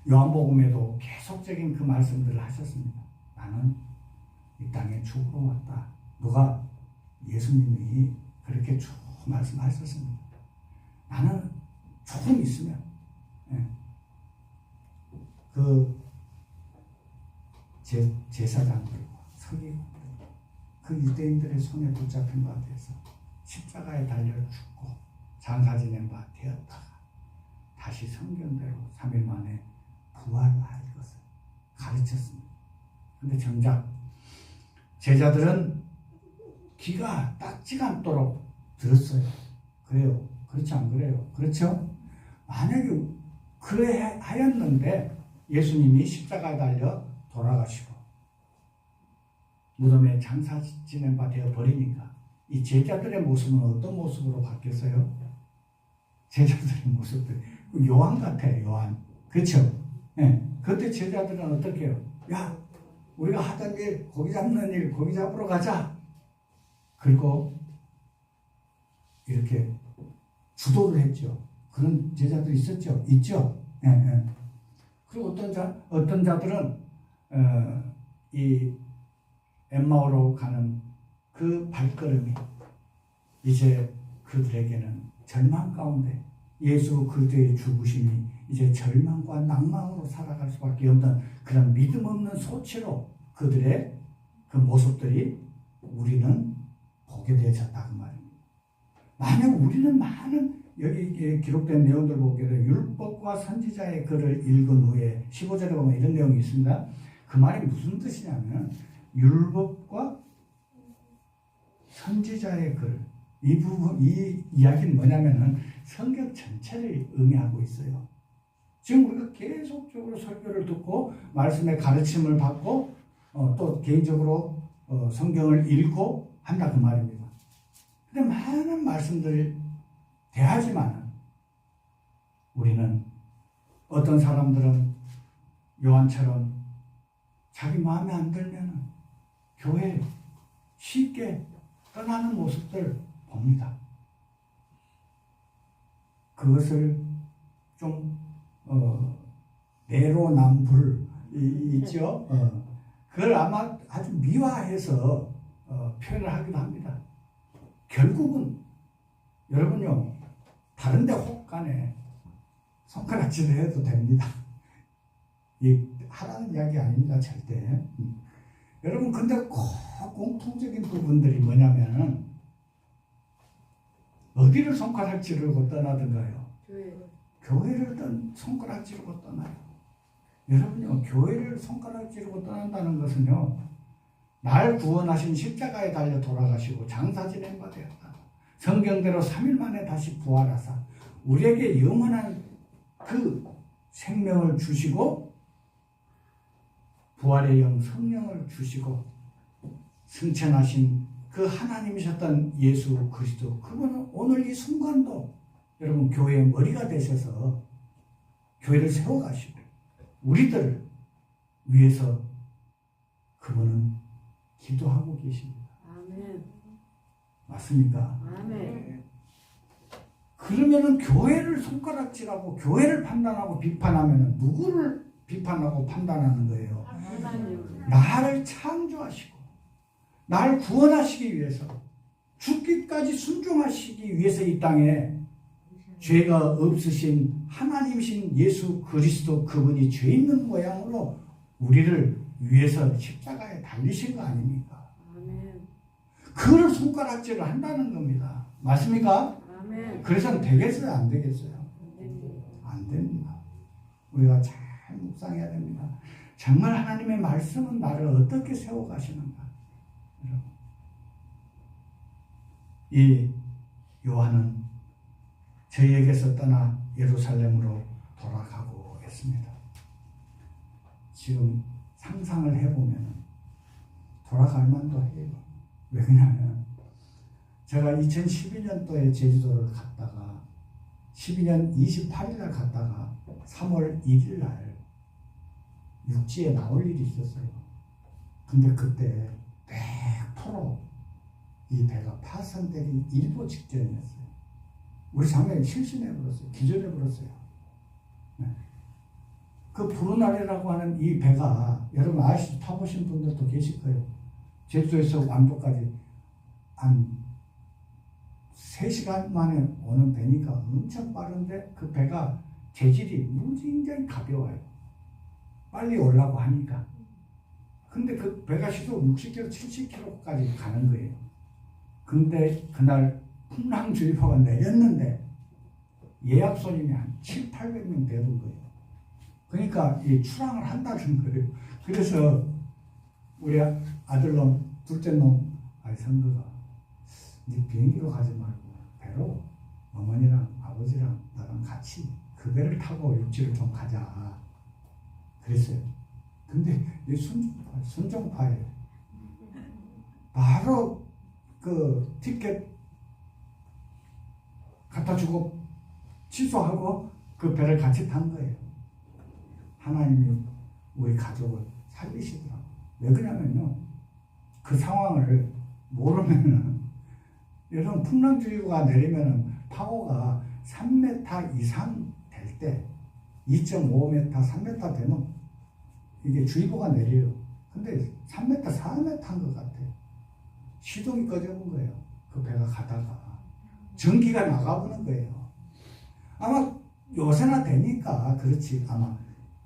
요한복음에도 계속적인 그 말씀들을 하셨습니다. 나는 이 땅에 죽으러 왔다. 누가? 예수님이 그렇게 쭉 말씀하셨습니다. 나는 조금 있으면 그 제사장들과 서기관들 그 유대인들의 손에 붙잡힌 바 되어서 십자가에 달려 죽고 장사 지낸 바 되었다가 다시 성경대로 3일 만에 부활할 것을 가르쳤습니다. 근데 정작 제자들은 귀가 닦지가 않도록 들었어요. 그래요? 그렇지 안 그래요? 그렇죠? 만약에 그래 하였는데 예수님이 십자가에 달려 돌아가시고 무덤에 장사 지낸 바 되어 버리니까 이 제자들의 모습은 어떤 모습으로 바뀌었어요? 제자들의 모습들 요한 같아요. 요한. 그렇죠? 네. 그때 제자들은 어떻게 해요? 야 우리가 하던 일 고기 잡는 일 고기 잡으러 가자. 그리고 이렇게 주도를 했죠. 그런 제자들이 있었죠. 있죠. 예, 예. 그리고 어떤 자들은 이 엠마오로 가는 그 발걸음이 이제 그들에게는 절망 가운데 예수 그리스도의 죽으심이 이제 절망과 낭망으로 살아갈 수밖에 없는 그런 믿음 없는 소치로 그들의 그 모습들이 우리는 보게 되어졌다 그 말입니다. 만약 우리는 많은 여기 기록된 내용들 보게 되면 율법과 선지자의 글을 읽은 후에 15절에 보면 이런 내용이 있습니다. 그 말이 무슨 뜻이냐면 율법과 선지자의 글, 이 부분, 이 이야기는 뭐냐면은 성경 전체를 의미하고 있어요. 지금 우리가 계속적으로 설교를 듣고 말씀의 가르침을 받고 또 개인적으로 성경을 읽고 한다 그 말입니다. 근데 많은 말씀들을 대하지만 우리는 어떤 사람들은 요한처럼 자기 마음에 안 들면 교회 쉽게 떠나는 모습들 봅니다. 그것을 좀 내로남불 있죠. 그걸 아마 아주 미화해서 표현을 하기도 합니다. 결국은 여러분요 다른데 혹간에 손가락질을 해도 됩니다. 이 하라는 이야기 아닙니다 절대. 여러분 근데 꼭 공통적인 부분들이 뭐냐면 어디를 손가락질하고 떠나든가요? 교회를 손가락질하고 떠나요. 여러분요 교회를 손가락질하고 떠난다는 것은요 날 구원하신 십자가에 달려 돌아가시고 장사 지낸 바 되었다. 성경대로 3일 만에 다시 부활하사 우리에게 영원한 그 생명을 주시고 부활의 영 성령을 주시고 승천하신 그 하나님이셨던 예수 그리스도 그분은 오늘 이 순간도 여러분 교회의 머리가 되셔서 교회를 세워가시고 우리들을 위해서 그분은 기도하고 계십니다. 아멘. 맞습니까? 아멘. 그러면은 교회를 손가락질하고 교회를 판단하고 비판하면은 누구를 비판하고 판단하는 거예요? 하나님. 나를 창조하시고 나를 구원하시기 위해서 죽기까지 순종하시기 위해서 이 땅에 죄가 없으신 하나님이신 예수 그리스도 그분이 죄 있는 모양으로 우리를 위해서 십자가에 달리신 거 아닙니까? 아멘. 그걸 손가락질을 한다는 겁니다. 맞습니까? 아멘. 그래서는 되겠어요? 안 되겠어요? 안 됩니다. 우리가 잘 묵상해야 됩니다. 정말 하나님의 말씀은 나를 어떻게 세워가시는가? 여러분. 이 요한은 저희에게서 떠나 예루살렘으로 돌아가고 있습니다. 지금 상상을 해보면 돌아갈 만도 해요. 왜 그러냐면 제가 2012년도에 제주도를 갔다가 12년 28일 날 갔다가 3월 1일 날 육지에 나올 일이 있었어요. 근데 그때 100% 이 배가 파손되기 일보 직전이었어요. 우리 자매가 실신해버렸어요. 기절해버렸어요. 네. 그 푸른 아래라고 하는 이 배가 여러분 아시죠? 타보신 분들도 계실 거예요. 제주도에서 완도까지 한 3시간 만에 오는 배니까 엄청 빠른데 그 배가 재질이 무진장 가벼워요. 빨리 오려고 하니까. 근데 그 배가 시속 60km, 70km까지 가는 거예요. 근데 그날 풍랑주의보가 내렸는데 예약 손님이 한 7, 800명 되는 거예요. 그러니까 이 출항을 한다는 거예요. 그래서 우리 아들놈, 둘째놈, 성도가 네 비행기로 가지 말고 배로 어머니랑 아버지랑 나랑 같이 그 배를 타고 육지를 좀 가자. 그랬어요. 근데 이 순종파예요. 바로 그 티켓 갖다 주고 취소하고 그 배를 같이 탄 거예요. 하나님이 우리 가족을 살리시더라고요. 왜 그러냐면요. 그 상황을 모르면은 여러분 풍랑주의보가 내리면은 파고가 3m 이상 될 때 2.5m, 3m 되면 이게 주의보가 내려요. 근데 3m, 4m 한 것 같아요. 시동이 꺼져본 거예요. 그 배가 가다가 전기가 나가보는 거예요. 아마 요새나 되니까 그렇지. 아마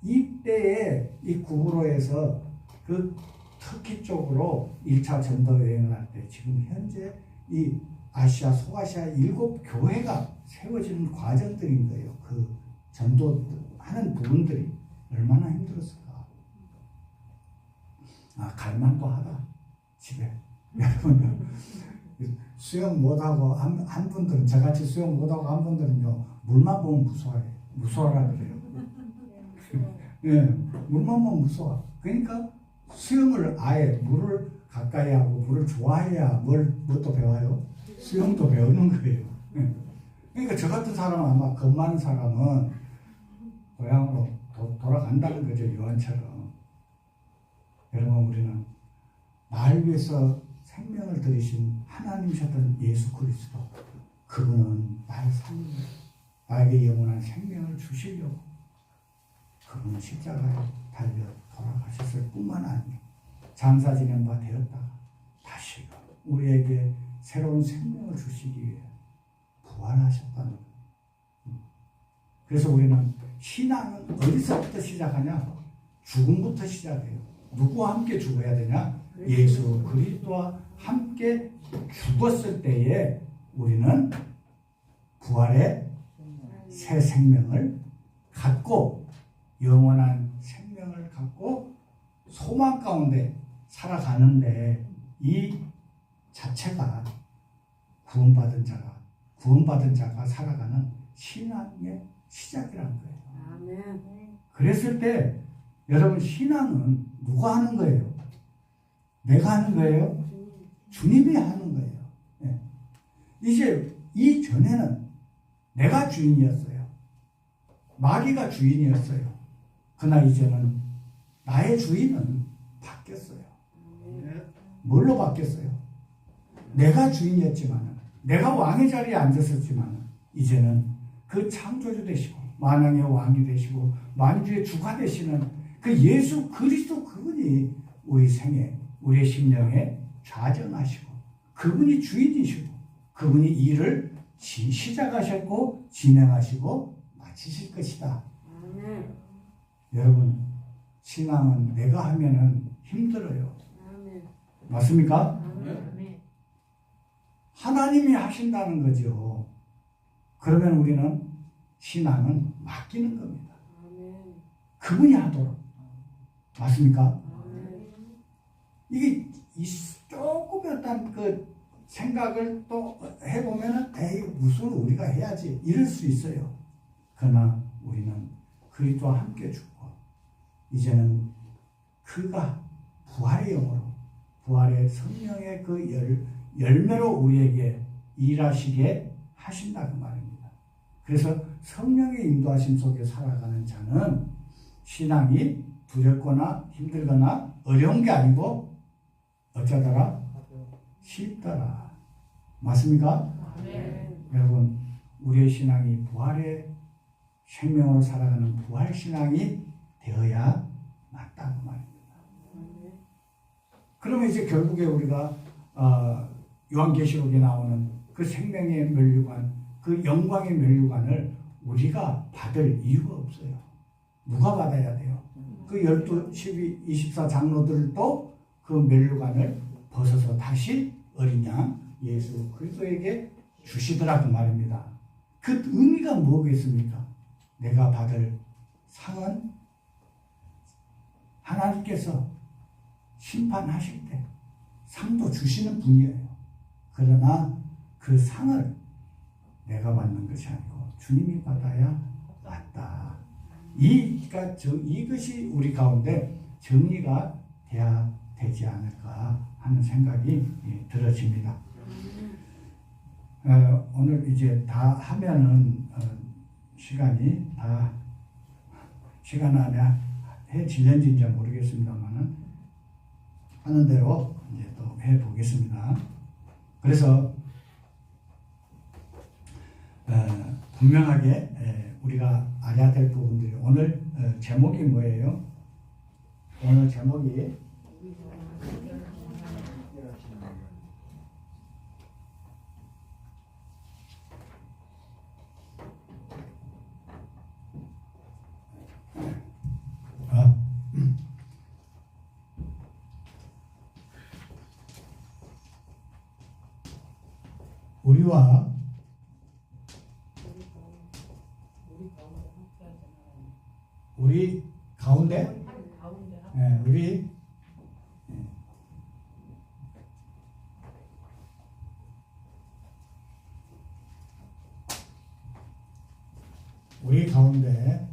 이때에 이 구부로에서 그 터키 쪽으로 1차 전도 여행을 할 때 지금 현재 이 아시아, 소아시아 7교회가 세워지는 과정들인 거예요. 그 전도하는 부분들이 얼마나 힘들었을까. 갈만도 하다. 집에. 여러분, 수영 못하고 한 분들은, 저같이 수영 못하고 한 분들은요, 물만 보면 무서워해. 무서워라 그래요. 예, 물만 보면 무서워. 그러니까 수영을 아예 물을 가까이 하고 물을 좋아해야 뭣도 배워요? 수영도 배우는 거예요. 예. 그러니까 저 같은 사람은 아마 겁 많은 사람은 고향으로 돌아간다는 거죠. 요한처럼. 여러분, 우리는 나를 위해서 생명을 들이신 하나님이셨던 예수 그리스도, 그분은 나를 살리려, 나에게 영원한 생명을 주시려고 그분은 십자가에 달려 돌아가셨을 뿐만 아니라 장사 지낸 바 되었다가 다시 우리에게 새로운 생명을 주시기 위해 부활하셨다는 거예요. 그래서 우리는 신앙은 어디서부터 시작하냐? 죽음부터 시작해요. 누구와 함께 죽어야 되냐? 예수 그리스도와 함께 죽었을 때에 우리는 부활의 새 생명을 갖고 영원한 생명을 갖고 소망 가운데 살아가는데, 이 자체가 구원받은 자가 살아가는 신앙의 시작이라는 거예요. 아멘. 그랬을 때 여러분, 신앙은 누가 하는 거예요? 내가 하는 거예요? 주님이 하는 거예요. 네. 이제 이전에는 내가 주인이었어요. 마귀가 주인이었어요. 그러나 이제는 나의 주인은 바뀌었어요. 뭘로 바뀌었어요? 내가 주인이었지만, 내가 왕의 자리에 앉았었지만, 이제는 그 창조주 되시고 만왕의 왕이 되시고 만주의 주가 되시는 그 예수 그리스도, 그분이 우리 생에, 우리의 심령에 좌정하시고, 그분이 주인이시고, 그분이 일을 시작하셨고 진행하시고 마치실 것이다. 아멘. 여러분, 신앙은 내가 하면은 힘들어요. 아멘. 맞습니까? 아멘. 하나님이 하신다는 거죠. 그러면 우리는 신앙은 맡기는 겁니다. 아멘. 그분이 하도록. 맞습니까? 아멘. 이게 조금이었던 그 생각을 또 해보면은, 에이, 무슨 우리가 해야지, 이럴 수 있어요. 그러나 우리는 그리스도와 함께 죽고, 이제는 그가 부활의 영으로, 부활의 성령의 그 열매로 우리에게 일하시게 하신다고 말입니다. 그래서 성령의 인도하심 속에 살아가는 자는 신앙이 두렵거나 힘들거나 어려운 게 아니고 어쩌더라? 쉽더라. 맞습니까? 아멘. 여러분, 우리의 신앙이 부활의 생명으로 살아가는 부활 신앙이 되어야 맞다고 말입니다. 아멘. 그러면 이제 결국에 우리가 요한계시록에 나오는 그 생명의 면류관, 그 영광의 면류관을 우리가 받을 이유가 없어요. 누가 받아야 돼요? 그 12, 12, 24 장로들도 그 면류관을 벗어서 다시 어린 양 예수 그리스도에게 주시더라고 말입니다. 그 의미가 뭐겠습니까? 내가 받을 상은 하나님께서 심판하실 때 상도 주시는 분이에요. 그러나 그 상을 내가 받는 것이 아니고 주님이 받아야 맞다. 이것이 우리 가운데 정리가 돼야 되지 않을까 하는 생각이 들어집니다. 오늘 이제 다 하면은 시간이 다 시간 안에 해질는지 이제 모르겠습니다만은 하는 대로 이제 또 해보겠습니다. 그래서 분명하게 우리가 알아야 될 부분들이, 오늘 제목이 뭐예요? 오늘 제목이 우리와 우리 가운데 우리 우리 가운데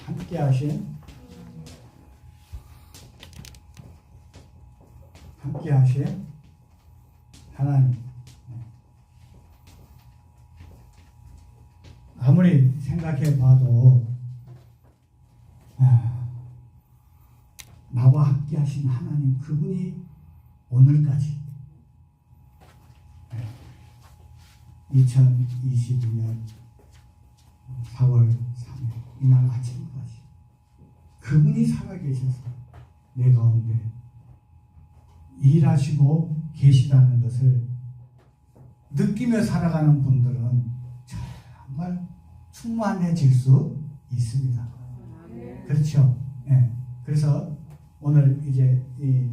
함께 하신 하나님, 아무리 생각해 봐도 나와 함께 하신 하나님, 그분이 오늘까지 2022년 4월 3일 이날 아침까지 그분이 살아계셔서 내 가운데 일하시고 계시다는 것을 느끼며 살아가는 분들은 정말 충만해질 수 있습니다. 그렇죠? 네. 그래서 오늘 이제 이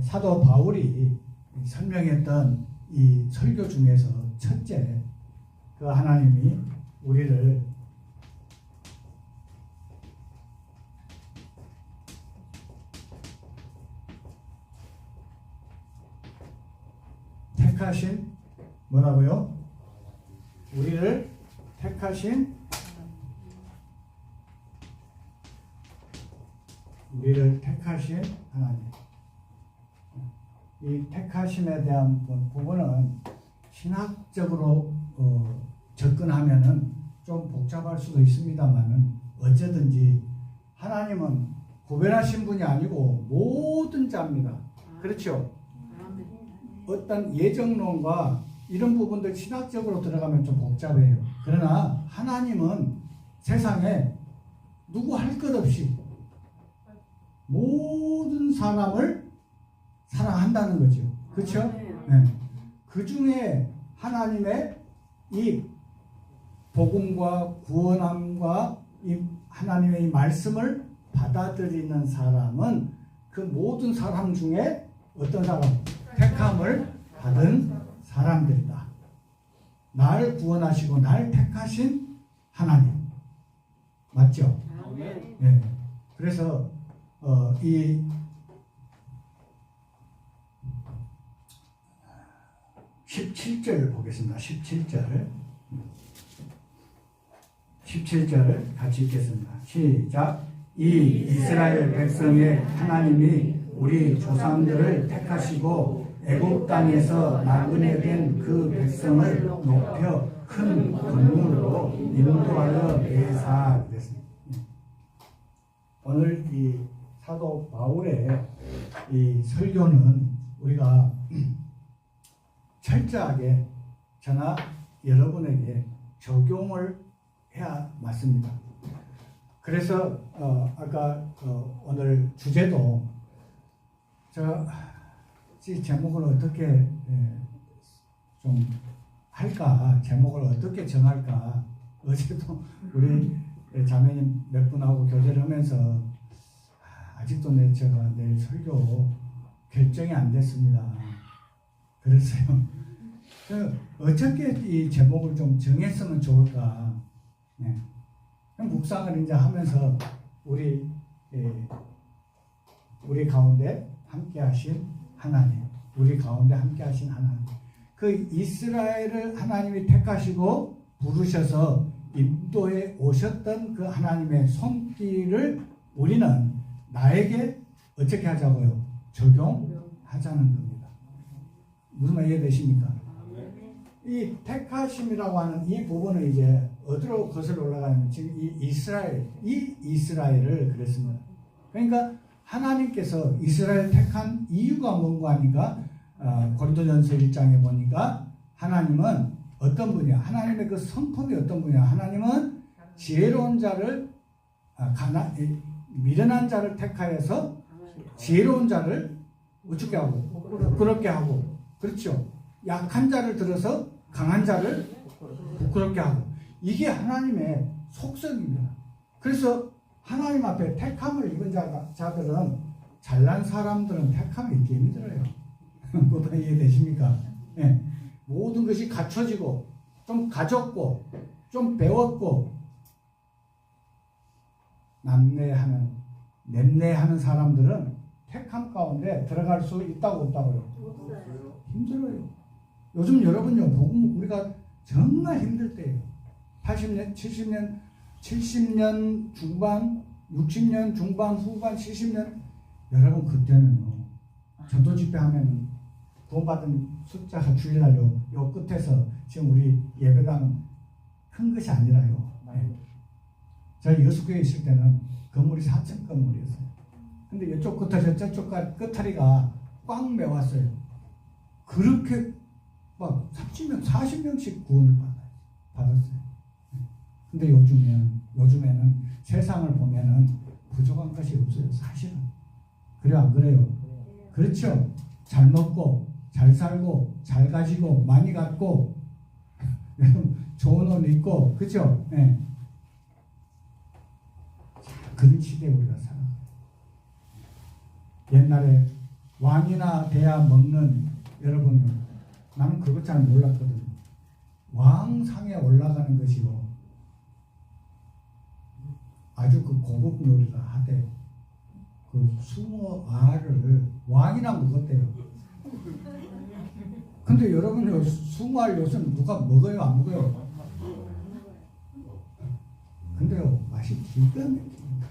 사도 바울이 설명했던 이 설교 중에서 첫째, 그 하나님이 우리를 택하신 뭐라고요? 우리를 택하신 하나님. 이 택하심에 대한 부분은 신학적으로 접근하면은 좀 복잡할 수도 있습니다만은 어쨌든지 하나님은 구별하신 분이 아니고 모든 자입니다. 그렇죠? 어떤 예정론과 이런 부분들 신학적으로 들어가면 좀 복잡해요. 그러나 하나님은 세상에 누구 할 것 없이 모든 사람을 사랑한다는 거죠. 그렇죠? 네. 그 중에 하나님의 이 복음과 구원함과 이 하나님의 이 말씀을 받아들이는 사람은 그 모든 사람 중에 어떤 사람? 택함을 받은 사람들이다. 나를 구원하시고 나를 택하신 하나님. 맞죠? 네. 그래서 이 17절 보겠습니다. 17절 같이 읽겠습니다. 시작. 이 이스라엘 백성의 하나님이 우리 조상들을 택하시고 애굽 땅에서 나그네 된 그 백성을 높여 큰 권능으로 인도하여 내사. 그랬습니다. 오늘 이 사도 바울의 이 설교는 우리가 철저하게 저나 여러분에게 적용을 해야 맞습니다. 그래서 아까 오늘 주제도 이 제목을 어떻게 좀 할까, 제목을 어떻게 정할까. 어제도 우리 자매님 몇 분하고 교제를 하면서 아직도 제가 내일 설교 결정이 안 됐습니다. 그랬어요. 어떻게 이 제목을 좀 정했으면 좋을까. 네. 묵상을 이제 하면서 우리 가운데 함께 하신 하나님, 우리 가운데 함께 하신 하나님, 그 이스라엘을 하나님이 택하시고 부르셔서 인도에 오셨던 그 하나님의 손길을 우리는 나에게 어떻게 하자고요? 적용하자는 겁니다. 무슨 말 이해되십니까? 이 택하심이라고 하는 이 부분은 이제 어디로 거슬러 올라가냐면 지금 이 이스라엘을 그랬습니다. 그러니까 하나님께서 이스라엘 택한 이유가 뭔가 하니까 고린도전서 1장에 보니까 하나님은 어떤 분이야? 하나님의 그 성품이 어떤 분이야? 하나님은 지혜로운 자를 미련한 자를 택하여서 지혜로운 자를 어떻게 하고 부끄럽게 하고, 그렇죠? 약한 자를 들어서 강한 자를 부끄럽게 하고, 이게 하나님의 속성입니다. 그래서 하나님 앞에 택함을 입은 자들은, 잘난 사람들은 택함을 입기 힘들어요. 그거 이해되십니까? 네. 모든 것이 갖춰지고 좀 가졌고 좀 배웠고 냄내하는 사람들은 택함 가운데 들어갈 수 있다고 없다고요? 없어요. 힘들어요. 요즘 여러분요, 복음 우리가 정말 힘들 때예요. 80년, 70년 중반, 60년 중반, 후반, 70년. 여러분 그때는요, 전도 집회 하면은 구원받은 숫자가 주일날요, 요 끝에서 지금 우리 예배당 큰 것이 아니라요. 네. 저희 여수교회 있을 때는 건물이 4층 건물이었어요. 근데 이쪽 끝에서 저쪽 끝다리가 꽉 메웠어요. 그렇게 막 30명, 40명씩 구원을 받았어요. 근데 요즘에는 세상을 보면은 부족한 것이 없어요. 사실은. 그래요, 안 그래요? 그렇죠. 잘 먹고, 잘 살고, 잘 가지고, 많이 갖고, 좋은 옷 입고, 그렇죠? 네. 그런 시대에 우리가 살아요. 옛날에 왕이나 돼야 먹는, 여러분요, 나는 그것 잘 몰랐거든요. 왕상에 올라가는 것이요, 아주 그 고급 요리가 하대. 그 숭어알을 왕이나 먹었대요. 근데 여러분요, 숭어알 요새는 누가 먹어요, 안 먹어요? 근데요, 맛이 기가 막힙니다.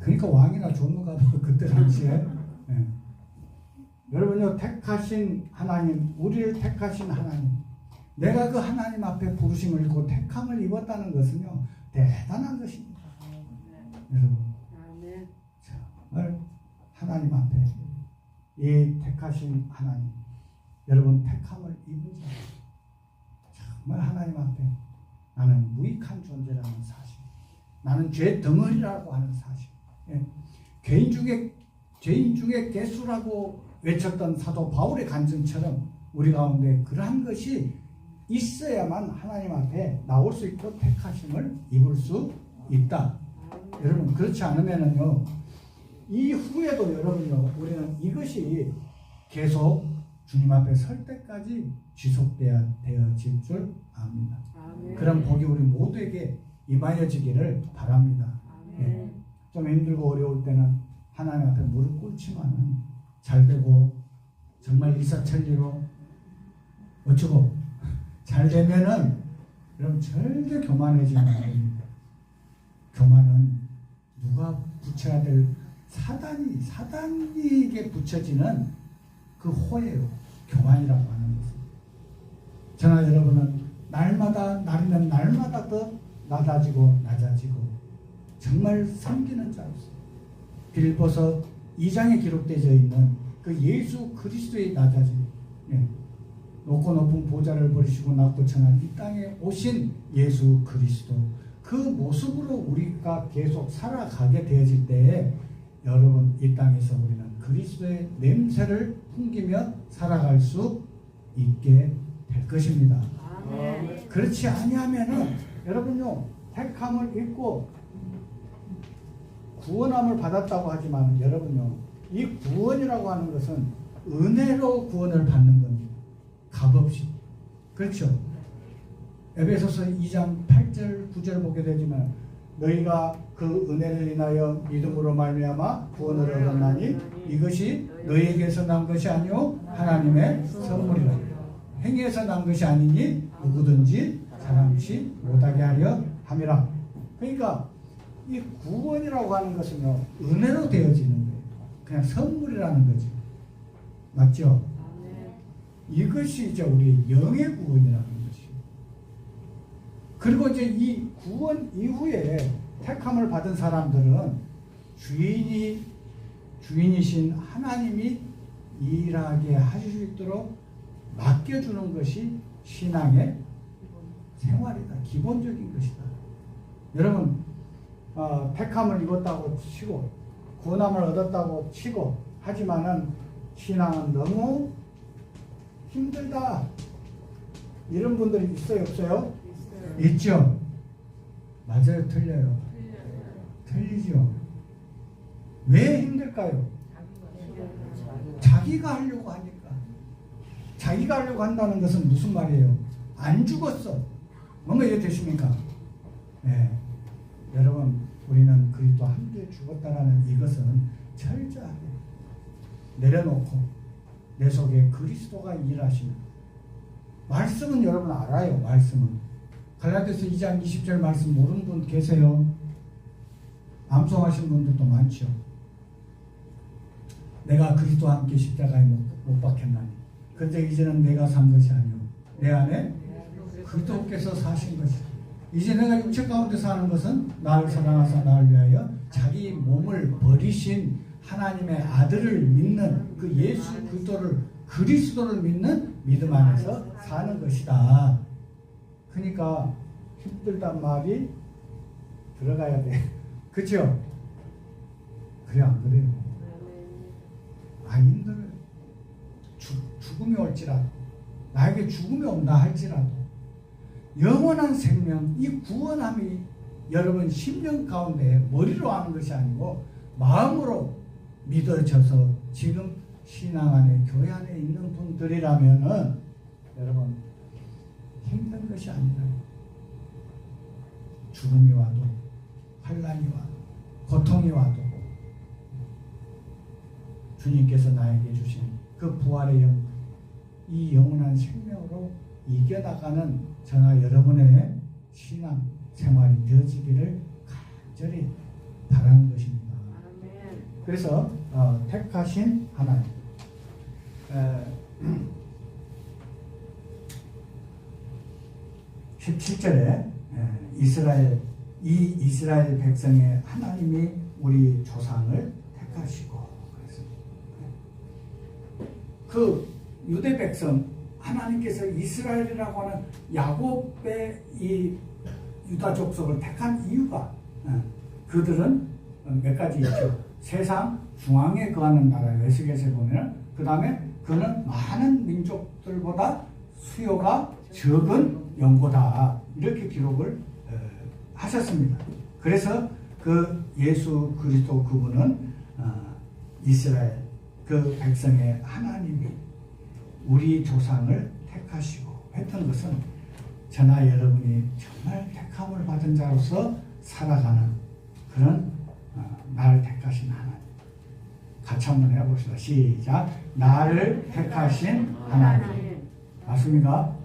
그러니까 왕이나 존무가 그때 당시에. 네. 여러분요, 택하신 하나님, 우리를 택하신 하나님, 내가 그 하나님 앞에 부르심을 입고 택함을 입었다는 것은요, 대단한 것입니다. 여러분, 정말 하나님 앞에 이 택하신 하나님, 여러분 택함을 입은 자, 정말 하나님 앞에 나는 무익한 존재라는 사실, 나는 죄 덩어리라고 하는 사실, 예. 죄인 중에 개수라고 외쳤던 사도 바울의 간증처럼 우리 가운데 그러한 것이 있어야만 하나님 앞에 나올 수 있고 택하심을 입을 수 있다. 여러분, 그렇지 않으면은요, 이후에도 여러분요, 우리는 이것이 계속 주님 앞에 설 때까지 지속되어질 줄 압니다. 아멘. 그런 복이 우리 모두에게 임하여지기를 바랍니다. 예. 좀 힘들고 어려울 때는 하나님 앞에 무릎 꿇지만은 잘 되고 정말 일사천리로 어쩌고 잘 되면은 여러분 절대 교만해지면 안 됩니다. 교만은 누가 붙여야 될 사단에게 붙여지는 그 호예요. 교만이라고 하는 것은. 저나 여러분은 날이면 날마다 더 낮아지고 정말 섬기는 자로서 빌립보서 2장에 기록되어 있는 그 예수 그리스도의 낮아짐, 예. 높고 높은 보좌를 버리시고 낮고 청한 이 땅에 오신 예수 그리스도, 그 모습으로 우리가 계속 살아가게 되어질 때에 여러분 이 땅에서 우리는 그리스도의 냄새를 풍기며 살아갈 수 있게 될 것입니다. 아멘. 그렇지 아니하면은 여러분요, 택함을 입고 구원함을 받았다고 하지만 여러분요, 이 구원이라고 하는 것은 은혜로 구원을 받는 겁니다. 값없이. 그렇죠? 에베소서 2장 8절 9절 보게 되지만 너희가 그 은혜를 인하여 믿음으로 말미암아 구원을 얻었나니 이것이 너희에게서 난 것이 아니요 하나님의 선물이라. 행위에서 난 것이 아니니 누구든지 사람치 못하게 하려 함이라. 그러니까 이 구원이라고 하는 것은요, 은혜로 되어지는 거예요. 그냥 선물이라는 거죠. 맞죠? 이것이 이제 우리 영의 구원이라는 것이에요. 그리고 이제 이 구원 이후에 택함을 받은 사람들은 주인이신 하나님이 일하게 하실 수 있도록 맡겨주는 것이 신앙의 생활이다. 기본적인 것이다. 여러분, 택함을 입었다고 치고 구원함을 얻었다고 치고 하지만은 신앙은 너무 힘들다, 이런 분들이 있어요, 없어요? 있죠? 맞아요, 틀려요? 틀리죠. 왜 힘들까요? 자기가 하려고 하니까. 자기가 하려고 한다는 것은 무슨 말이에요? 안 죽었어. 뭔가 이해되십니까? 네. 여러분, 우리는 그리스도와 함께 죽었다라는 이것은 철저하게 내려놓고 내 속에 그리스도가 일하시는 말씀은 여러분 알아요. 말씀은 갈라디아서 2장 20절 말씀 모르는 분 계세요? 암송하신 분들도 많죠. 내가 그리스도와 함께 십자가에 못 박혔나니 근데 이제는 내가 산 것이 아니오 내 안에 그리스도께서 사신 것이다. 이제 내가 육체 가운데 사는 것은 나를 사랑하사 나를 위하여 자기 몸을 버리신 하나님의 아들을 믿는 그 예수 그리스도를 믿는 믿음 안에서 사는 것이다. 그러니까 힘들단 말이 들어가야 돼. 그렇죠? 그래 안 그래요? 안 힘들어요. 죽음이 올지라도 나에게 죽음이 온다 할지라도 영원한 생명, 이 구원함이 여러분 심령 가운데 머리로 하는 것이 아니고 마음으로 믿어져서 지금 신앙 안에 교회 안에 있는 분들이라면은 여러분 힘든 것이 아니라 죽음이 와도 환난이 와도 고통이 와도 주님께서 나에게 주신 그 부활의 영, 이 영원한 생명으로 이겨나가는 저나 여러분의 신앙 생활이 되어지기를 간절히 바라는 것입니다. 그래서 택하신 하나님 17절에 이스라엘 백성의 하나님이 우리 조상을 택하시고 그 유대 백성 하나님께서 이스라엘이라고 하는 야곱의 이 유다 족속을 택한 이유가 그들은 몇 가지 있죠. 세상 중앙에 거하는 나라 에스겔에 보면 그 다음에 그는 많은 민족들보다 수요가 적은 영고다 이렇게 기록을 하셨습니다. 그래서 그 예수 그리스도 그분은 이스라엘 그 백성의 하나님이 우리 조상을 택하시고 했던 것은 저나 여러분이 정말 택함을 받은 자로서 살아가는 그런 나를 택하신 하나님. 같이 한번 해봅시다. 시작. 나를 택하신 하나님. 맞습니까?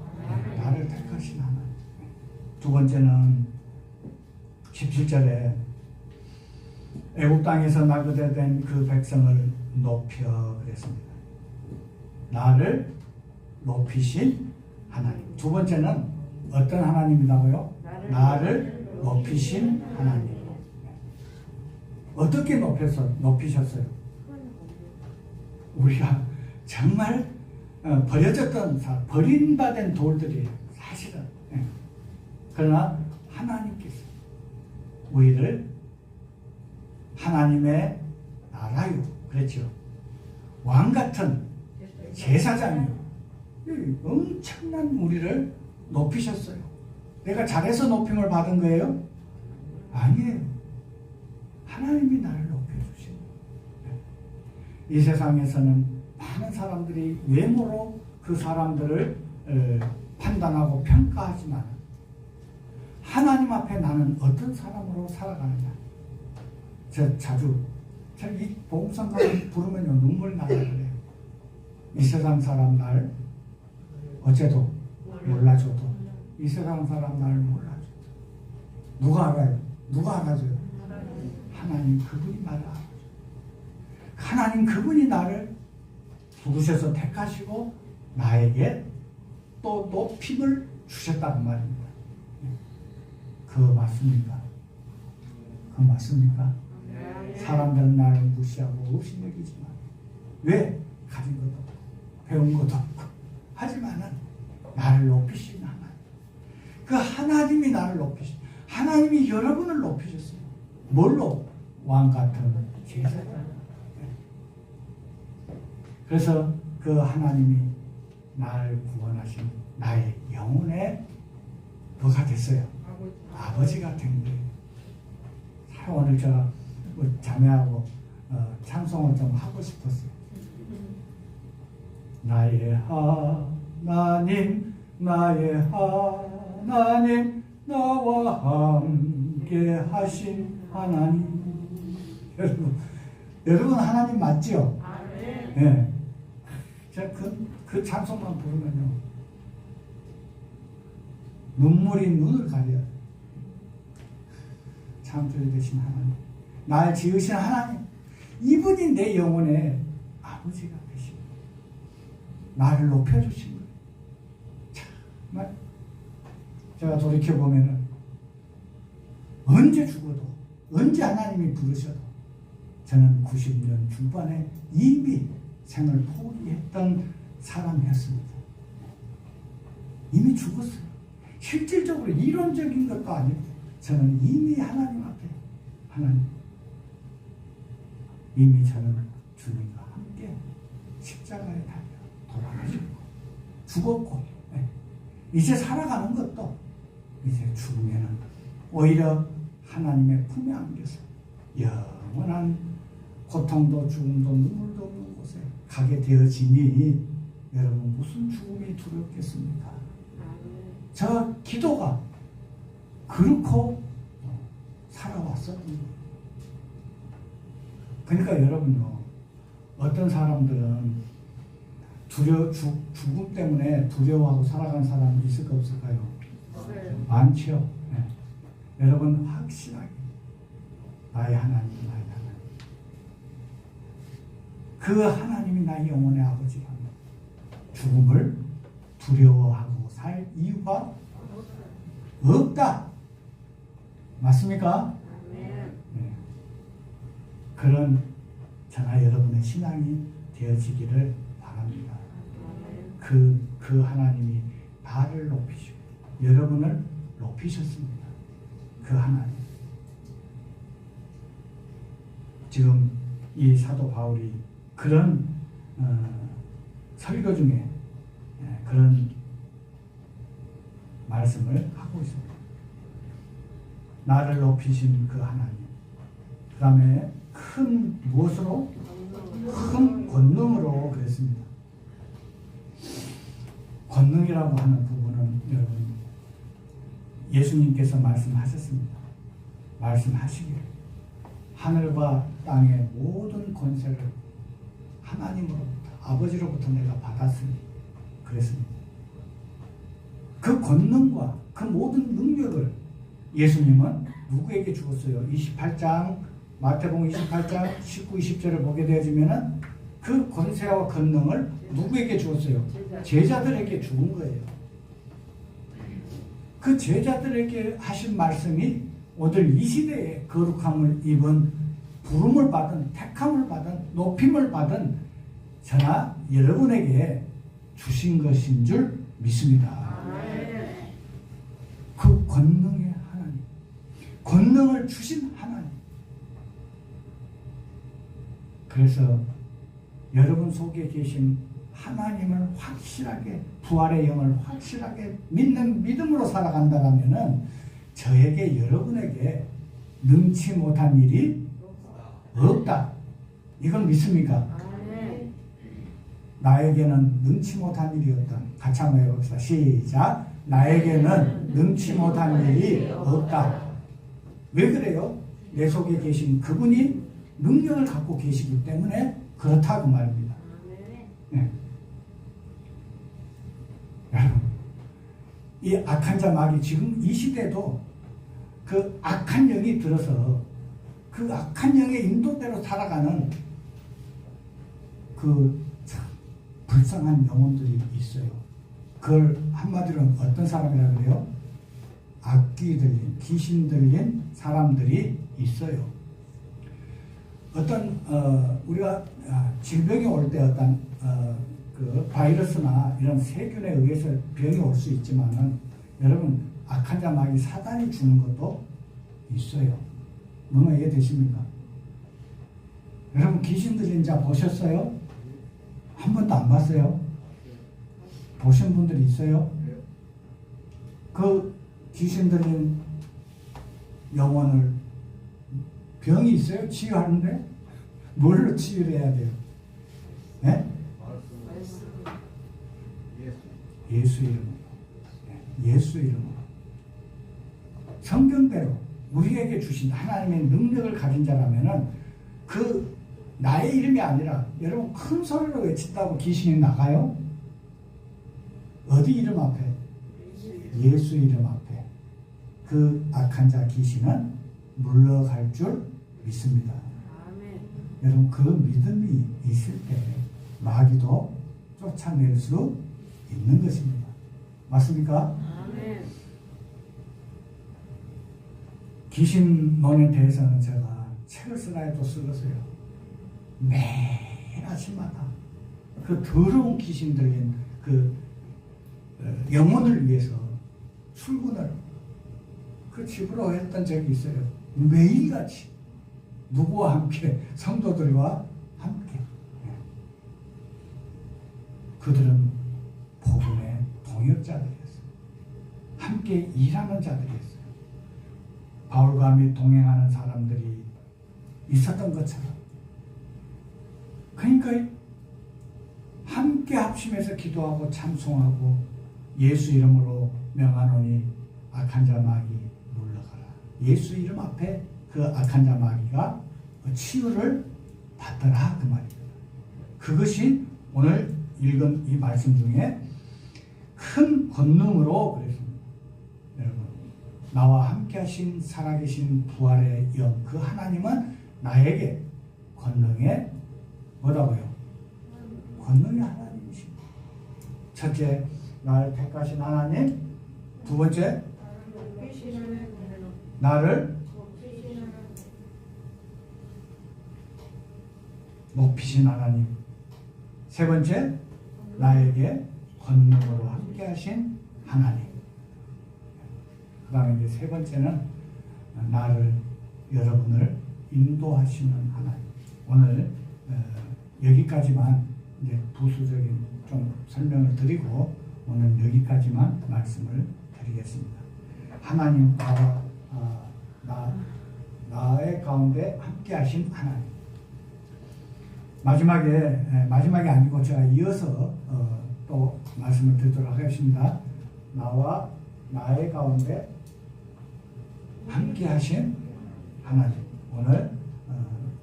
나를 택하신 하나님. 두 번째는 17절에 애굽 땅에서 나그네된 그 백성을 높여 그랬습니다. 나를 높이신 하나님. 두 번째는 어떤 하나님이라고요? 나를 높이신 하나님. 어떻게 높이셨어요? 우리가 정말 버려졌던 버림받은 돌들이에요. 사실은. 그러나 하나님께서 우리를 하나님의 나라요. 그렇죠. 왕같은 제사장이요. 엄청난 우리를 높이셨어요. 내가 잘해서 높임을 받은 거예요? 아니에요. 하나님이 나를 높여주신 거예요. 이 세상에서는 많은 사람들이 외모로 그 사람들을 판단하고 평가하지만 하나님 앞에 나는 어떤 사람으로 살아가느냐. 이 복음성가를 부르면요 눈물이 나요. 이 세상 사람 날 어째도 몰라줘도 이 세상 사람 날 몰라줘도 누가 알아요? 누가 알아줘요? 하나님 그분이 나를 알아줘요. 하나님 그분이 나를 부르셔서 택하시고 나에게 또 높임을 주셨다는 말입니다. 그거 맞습니까? 그거 맞습니까? 사람들은 나를 무시하고 의심여기지만 왜? 가진 것도 없고 배운 것도 없고 하지만은 나를 높이신 하나님, 그 하나님이 나를 높이신 하나님이 여러분을 높이셨어요. 뭘로? 왕같은 제사장. 그래서 그 하나님이 나를 구원하신 나의 영혼의 뭐가 됐어요? 아버지가 된 거예요. 오늘 제가 자매하고 찬송을 좀 하고 싶었어요. 나의 하나님 나의 하나님 나와 함께 하신 하나님. 여러분 하나님 맞지요? 아멘. 네. 제가 그 찬송만 부르면요 눈물이 눈을 가려요. 창조주 되신 하나님, 날 지으신 하나님, 이분이 내 영혼의 아버지가 되시고 나를 높여주신 거예요. 정말 제가 돌이켜보면 언제 죽어도 언제 하나님이 부르셔도 저는 90년 중반에 이미 생을 포기했던 사람이었습니다. 이미 죽었어요. 실질적으로 이론적인 것도 아니고 저는 이미 하나님 앞에 하나님 이미 저는 주님과 함께 십자가에 달려 돌아가시고 죽었고 이제 살아가는 것도 이제 죽으면은 오히려 하나님의 품에 안겨서 영원한 고통도 죽음도 눈물도 없는 곳에 가게 되어지니 여러분 무슨 죽음이 두렵겠습니까? 저 기도가 그렇고 살아왔었거든요. 그러니까 여러분요, 어떤 사람들은 죽음 때문에 두려워하고 살아간 사람이 있을까 없을까요? 많죠. 네. 여러분 확실하게 나의 하나님, 나의 하나님, 그 하나님이 나의 영혼의 아버지라면 죽음을 두려워하고 살 이유가 없다. 맞습니까? 네. 그런 저나 여러분의 신앙이 되어지기를 바랍니다. 그 하나님이 나를 높이시고 여러분을 높이셨습니다. 그 하나님. 지금 이 사도 바울이 그런 설교 중에 그런 말씀을 하고 있습니다. 나를 높이신 그 하나님. 그 다음에 큰 무엇으로? 큰 권능으로 그랬습니다. 권능이라고 하는 부분은 여러분 예수님께서 말씀하셨습니다. 말씀하시기를 하늘과 땅의 모든 권세를 하나님으로부터 아버지로부터 내가 받았으니 그랬습니다. 그 권능과 그 모든 능력을 예수님은 누구에게 주었어요? 28장 마태복음 28장 19, 20절을 보게 되어지면은 그 권세와 권능을 누구에게 주었어요? 제자들에게 주은 거예요. 그 제자들에게 하신 말씀이 오늘 이 시대에 거룩함을 입은 부름을 받은 택함을 받은 높임을 받은 저나 여러분에게 주신 것인 줄 믿습니다. 그 권능의 하나님, 권능을 주신 하나님. 그래서 여러분 속에 계신 하나님을 확실하게, 부활의 영을 확실하게 믿는 믿음으로 살아간다면은 저에게 여러분에게 능치 못한 일이 없다. 이걸 믿습니까? 나에게는 능치 못한 일이 없다. 같이 한번 해봅시다. 시작. 나에게는 능치 못한 일이 없다. 왜 그래요? 내 속에 계신 그분이 능력을 갖고 계시기 때문에 그렇다고 말입니다. 네. 여러분, 이 악한 자 마귀 지금 이 시대도 그 악한 영이 들어서 그 악한 영의 인도대로 살아가는 그 불쌍한 영혼들이 있어요. 그걸 한마디로 어떤 사람이라 그래요? 악귀 들린, 귀신 들린 사람들이 있어요. 어떤 우리가 질병이 올 때 어떤 그 바이러스나 이런 세균에 의해서 병이 올 수 있지만은 여러분 악한 자 마귀 사단이 주는 것도 있어요. 너무 이해되십니까? 여러분 귀신 들린 자 보셨어요? 한 번도 안 봤어요? 보신 분들이 있어요? 그 귀신 들린 영혼을 병이 있어요? 치유하는데? 뭘로 치유를 해야 돼요? 네? 예수 이름으로. 예수 이름으로. 성경대로 우리에게 주신 하나님의 능력을 가진 자라면은 그 나의 이름이 아니라 여러분 큰 소리로 외친다고 귀신이 나가요? 어디 이름 앞에? 예수 이름 앞에. 그 악한 자 귀신은 물러갈 줄 믿습니다. 아멘. 여러분 그 믿음이 있을 때 마귀도 쫓아낼 수 있는 것입니다. 맞습니까? 아멘. 귀신론에 대해서는 제가 책을 쓰나 해도 쓰겠어요. 매일 아침마다 그 더러운 귀신들인 그 영혼을 위해서 출근을 그 집으로 했던 적이 있어요. 매일같이 누구와 함께? 성도들과 함께. 그들은 복음의 동역자들이었어요. 함께 일하는 자들이었어요. 바울과 및 동행하는 사람들이 있었던 것처럼. 그러니까 함께 합심해서 기도하고 참송하고 예수 이름으로 명하노니 악한 자 마귀 물러가라. 예수 이름 앞에 그 악한 자 마귀가 치유를 받더라 그 말입니다. 그것이 오늘 읽은 이 말씀 중에 큰 권능으로 그랬습니다. 여러분 나와 함께 하신 살아계신 부활의 영 그 하나님은 나에게 권능의 뭐라고요? 권능의 하나님이십니다. 첫째 나를 택하신 하나님, 두 번째 나를 높이신 하나님, 세 번째 나에게 권능으로 함께 하신 하나님. 그 다음에 이제 세 번째는 나를 여러분을 인도하시는 하나님. 오늘 여기까지만 이제 부수적인 좀 설명을 드리고 오늘 여기까지만 말씀을 드리겠습니다. 하나님 나의 가운데 함께 하신 하나님. 마지막이 아니고 제가 이어서 또 말씀을 드리도록 하겠습니다. 나와 나의 가운데 함께 하신 하나님. 오늘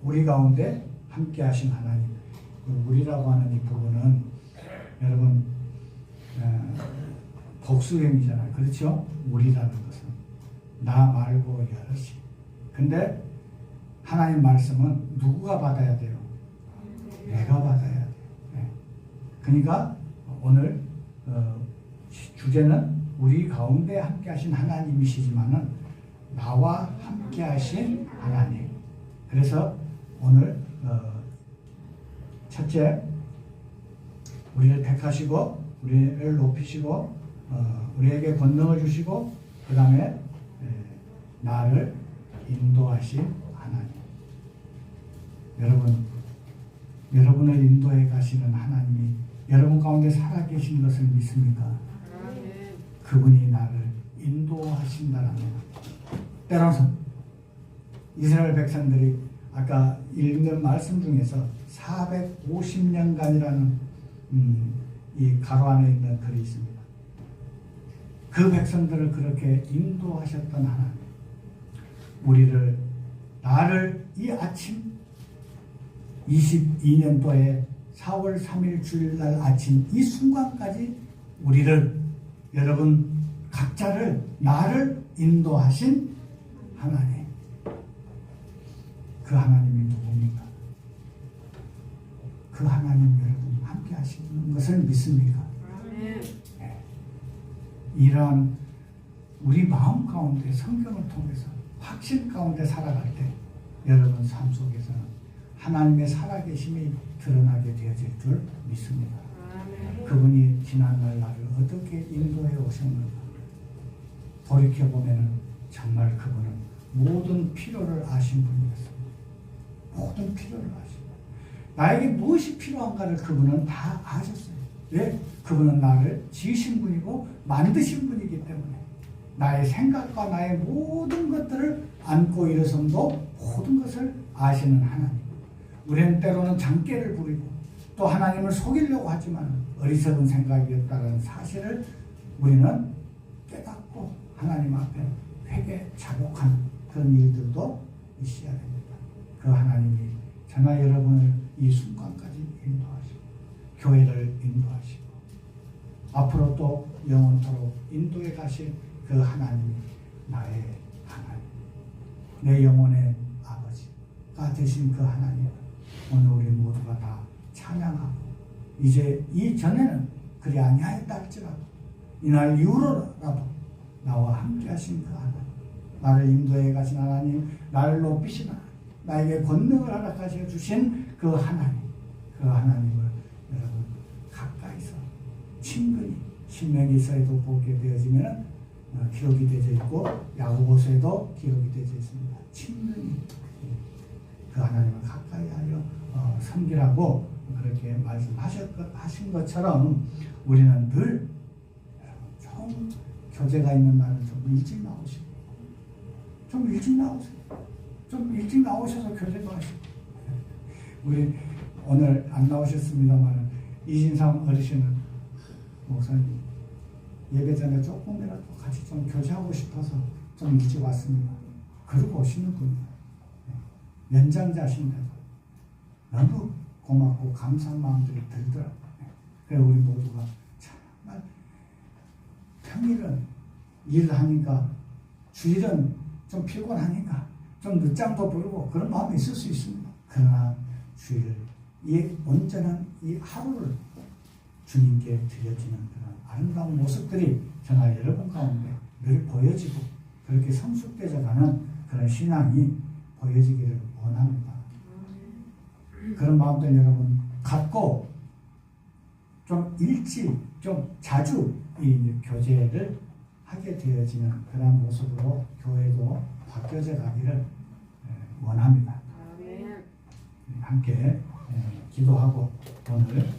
우리 가운데 함께 하신 하나님. 우리라고 하는 이 부분은 여러분 복수형이잖아요. 그렇죠? 우리라는 것은 나 말고 여럿이. 근데 하나님 말씀은 누구가 받아야 돼요? 내가 받아야 돼요. 네. 그러니까 오늘 주제는 우리 가운데 함께 하신 하나님이시지만은 나와 함께 하신 하나님. 그래서 오늘 첫째 우리를 택하시고 우리를 높이시고 우리에게 권능을 주시고 그 다음에 나를 인도하신 하나님. 여러분을 인도해 가시는 하나님이 여러분 가운데 살아계신 것을 믿습니까? 아멘. 그분이 나를 인도하신다라는 때로는 이스라엘 백성들이 아까 읽는 말씀 중에서 450년간이라는 이 가로 안에 있는 글이 있습니다. 그 백성들을 그렇게 인도하셨던 하나님, 나를 이 아침 22년도에 4월 3일 주일날 아침 이 순간까지 우리를 여러분 각자를 나를 인도하신 하나님. 그 하나님이 누굽니까? 그 하나님 여러분 함께 하시는 것을 믿습니까? 아멘. 네. 이러한 우리 마음 가운데 성경을 통해서 확신 가운데 살아갈 때 여러분 삶 속에서는 하나님의 살아계심이 드러나게 되어질 줄 믿습니다. 아멘. 그분이 지난날 나를 어떻게 인도해 오셨는가 돌이켜보면 정말 그분은 모든 필요를 아신 분이었습니다. 모든 필요를 아십니다. 나에게 무엇이 필요한가를 그분은 다 아셨어요. 왜? 그분은 나를 지으신 분이고 만드신 분이기 때문에 나의 생각과 나의 모든 것들을 안고 일어섬도 모든 것을 아시는 하나님. 우리는 때로는 장깨를 부리고 또 하나님을 속이려고 하지만 어리석은 생각이었다는 사실을 우리는 깨닫고 하나님 앞에 회개 자복한 그런 일들도 있어야 됩니다. 그 하나님이 저나 여러분을 이 순간까지 인도하시고 교회를 인도하시고 앞으로 또 영원토록 인도해 가실 그 하나님이 나의 하나님, 내 영혼의 아버지가 되신 그 하나님, 오늘 우리 모두가 다 찬양하고, 이제 이전에는 그리 아니하였다 할지라도 이날 이후로라도 나와 함께 하신 그 하나님, 나를 인도해 가신 하나님, 나를 높이신 하나님, 나에게 권능을 허락하셔 주신 그 하나님, 그 하나님을 여러분 가까이서 친근히 신명기서에도 보게 되어지면 기록이 되어 있고 야고보서에도 기록이 되어 있습니다. 친근히 그 하나님을 가까이 하여 섬기라고 그렇게 말씀하신 것처럼 우리는 늘 좀 교제가 있는 날은 좀 일찍 나오시고, 좀 일찍 나오세요. 좀 일찍 나오셔서 교제도 하시고. 우리 오늘 안 나오셨습니다만 이진상 어르신은 목사님 예배 전에 조금이라도 같이 좀 교제하고 싶어서 좀 일찍 왔습니다. 그러고 오시는군요. 연장자신데도 너무 고맙고 감사한 마음들이 들더라고요. 그래서 우리 모두가 정말 평일은 일하니까 주일은 좀 피곤하니까 좀 늦잠도 부르고 그런 마음이 있을 수 있습니다. 그러나 주일 이 온전한 이 하루를 주님께 드려지는 그런 아름다운 모습들이 저나 여러분 가운데 늘 보여지고 그렇게 성숙되어가는 그런 신앙이 보여지기를 원합니다. 그런 마음들 여러분 갖고 좀 일찍 좀 자주 이 교제를 하게 되어지는 그런 모습으로 교회도 바뀌어져 가기를 원합니다. 함께 기도하고 오늘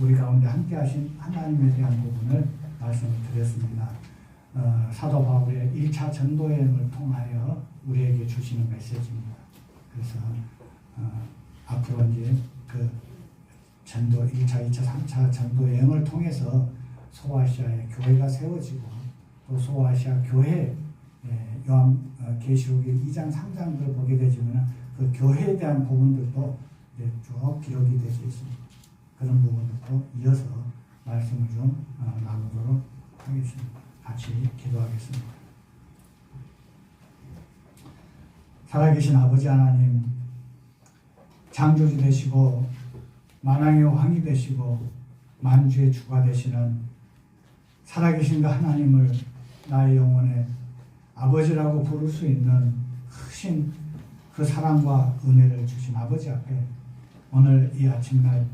우리 가운데 함께 하신 하나님에 대한 부분을 말씀을 드렸습니다. 사도 바울의 1차 전도 여행을 통하여 우리에게 주시는 메시지입니다. 그래서 앞으로 이제 그 전도 1차, 2차, 3차 전도 여행을 통해서 소아시아의 교회가 세워지고 또 소아시아 교회 요한계시록의 2장, 3장들을 보게 되지만 그 교회에 대한 부분들도 이제 쭉 기록이 되어 있습니다. 그런 부분들도 이어서 말씀을 좀 나누도록 하겠습니다. 같이 기도하겠습니다. 살아계신 아버지 하나님, 창조주 되시고 만왕의 왕이 되시고 만주의 주가 되시는 살아계신 그 하나님을 나의 영혼의 아버지라고 부를 수 있는 크신 그 사랑과 은혜를 주신 아버지 앞에 오늘 이 아침날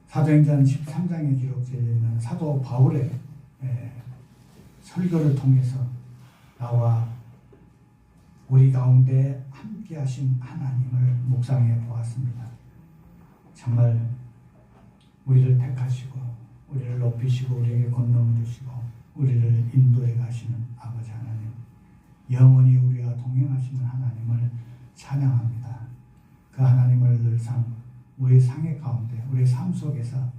사도행전 13장에 기록되어 있는 사도 바울의 설교를 통해서 나와 우리 가운데 함께 하신 하나님을 묵상해 보았습니다. 정말 우리를 택하시고 우리를 높이시고 우리에게 권능을 주시고 우리를 인도해 가시는 아버지 하나님, 영원히 우리와 동행하시는 하나님을 찬양합니다. 그 하나님을 늘상 우리 상해 가운데 우리 삶 속에서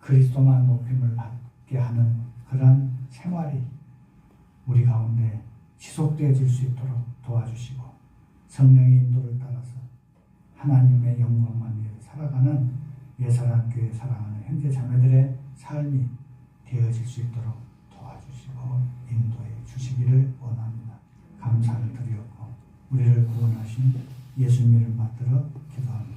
그리스도만 높임을 받게 하는 그런 생활이 우리 가운데 지속되어질 수 있도록 도와주시고 성령의 인도를 따라서 하나님의 영광만 위해 살아가는 예사랑교회 사랑하는 형제 자매들의 삶이 되어질 수 있도록 도와주시고 인도해 주시기를 원합니다. 감사를 드리었고 우리를 구원하신 예수님을 받들어 기도합니다.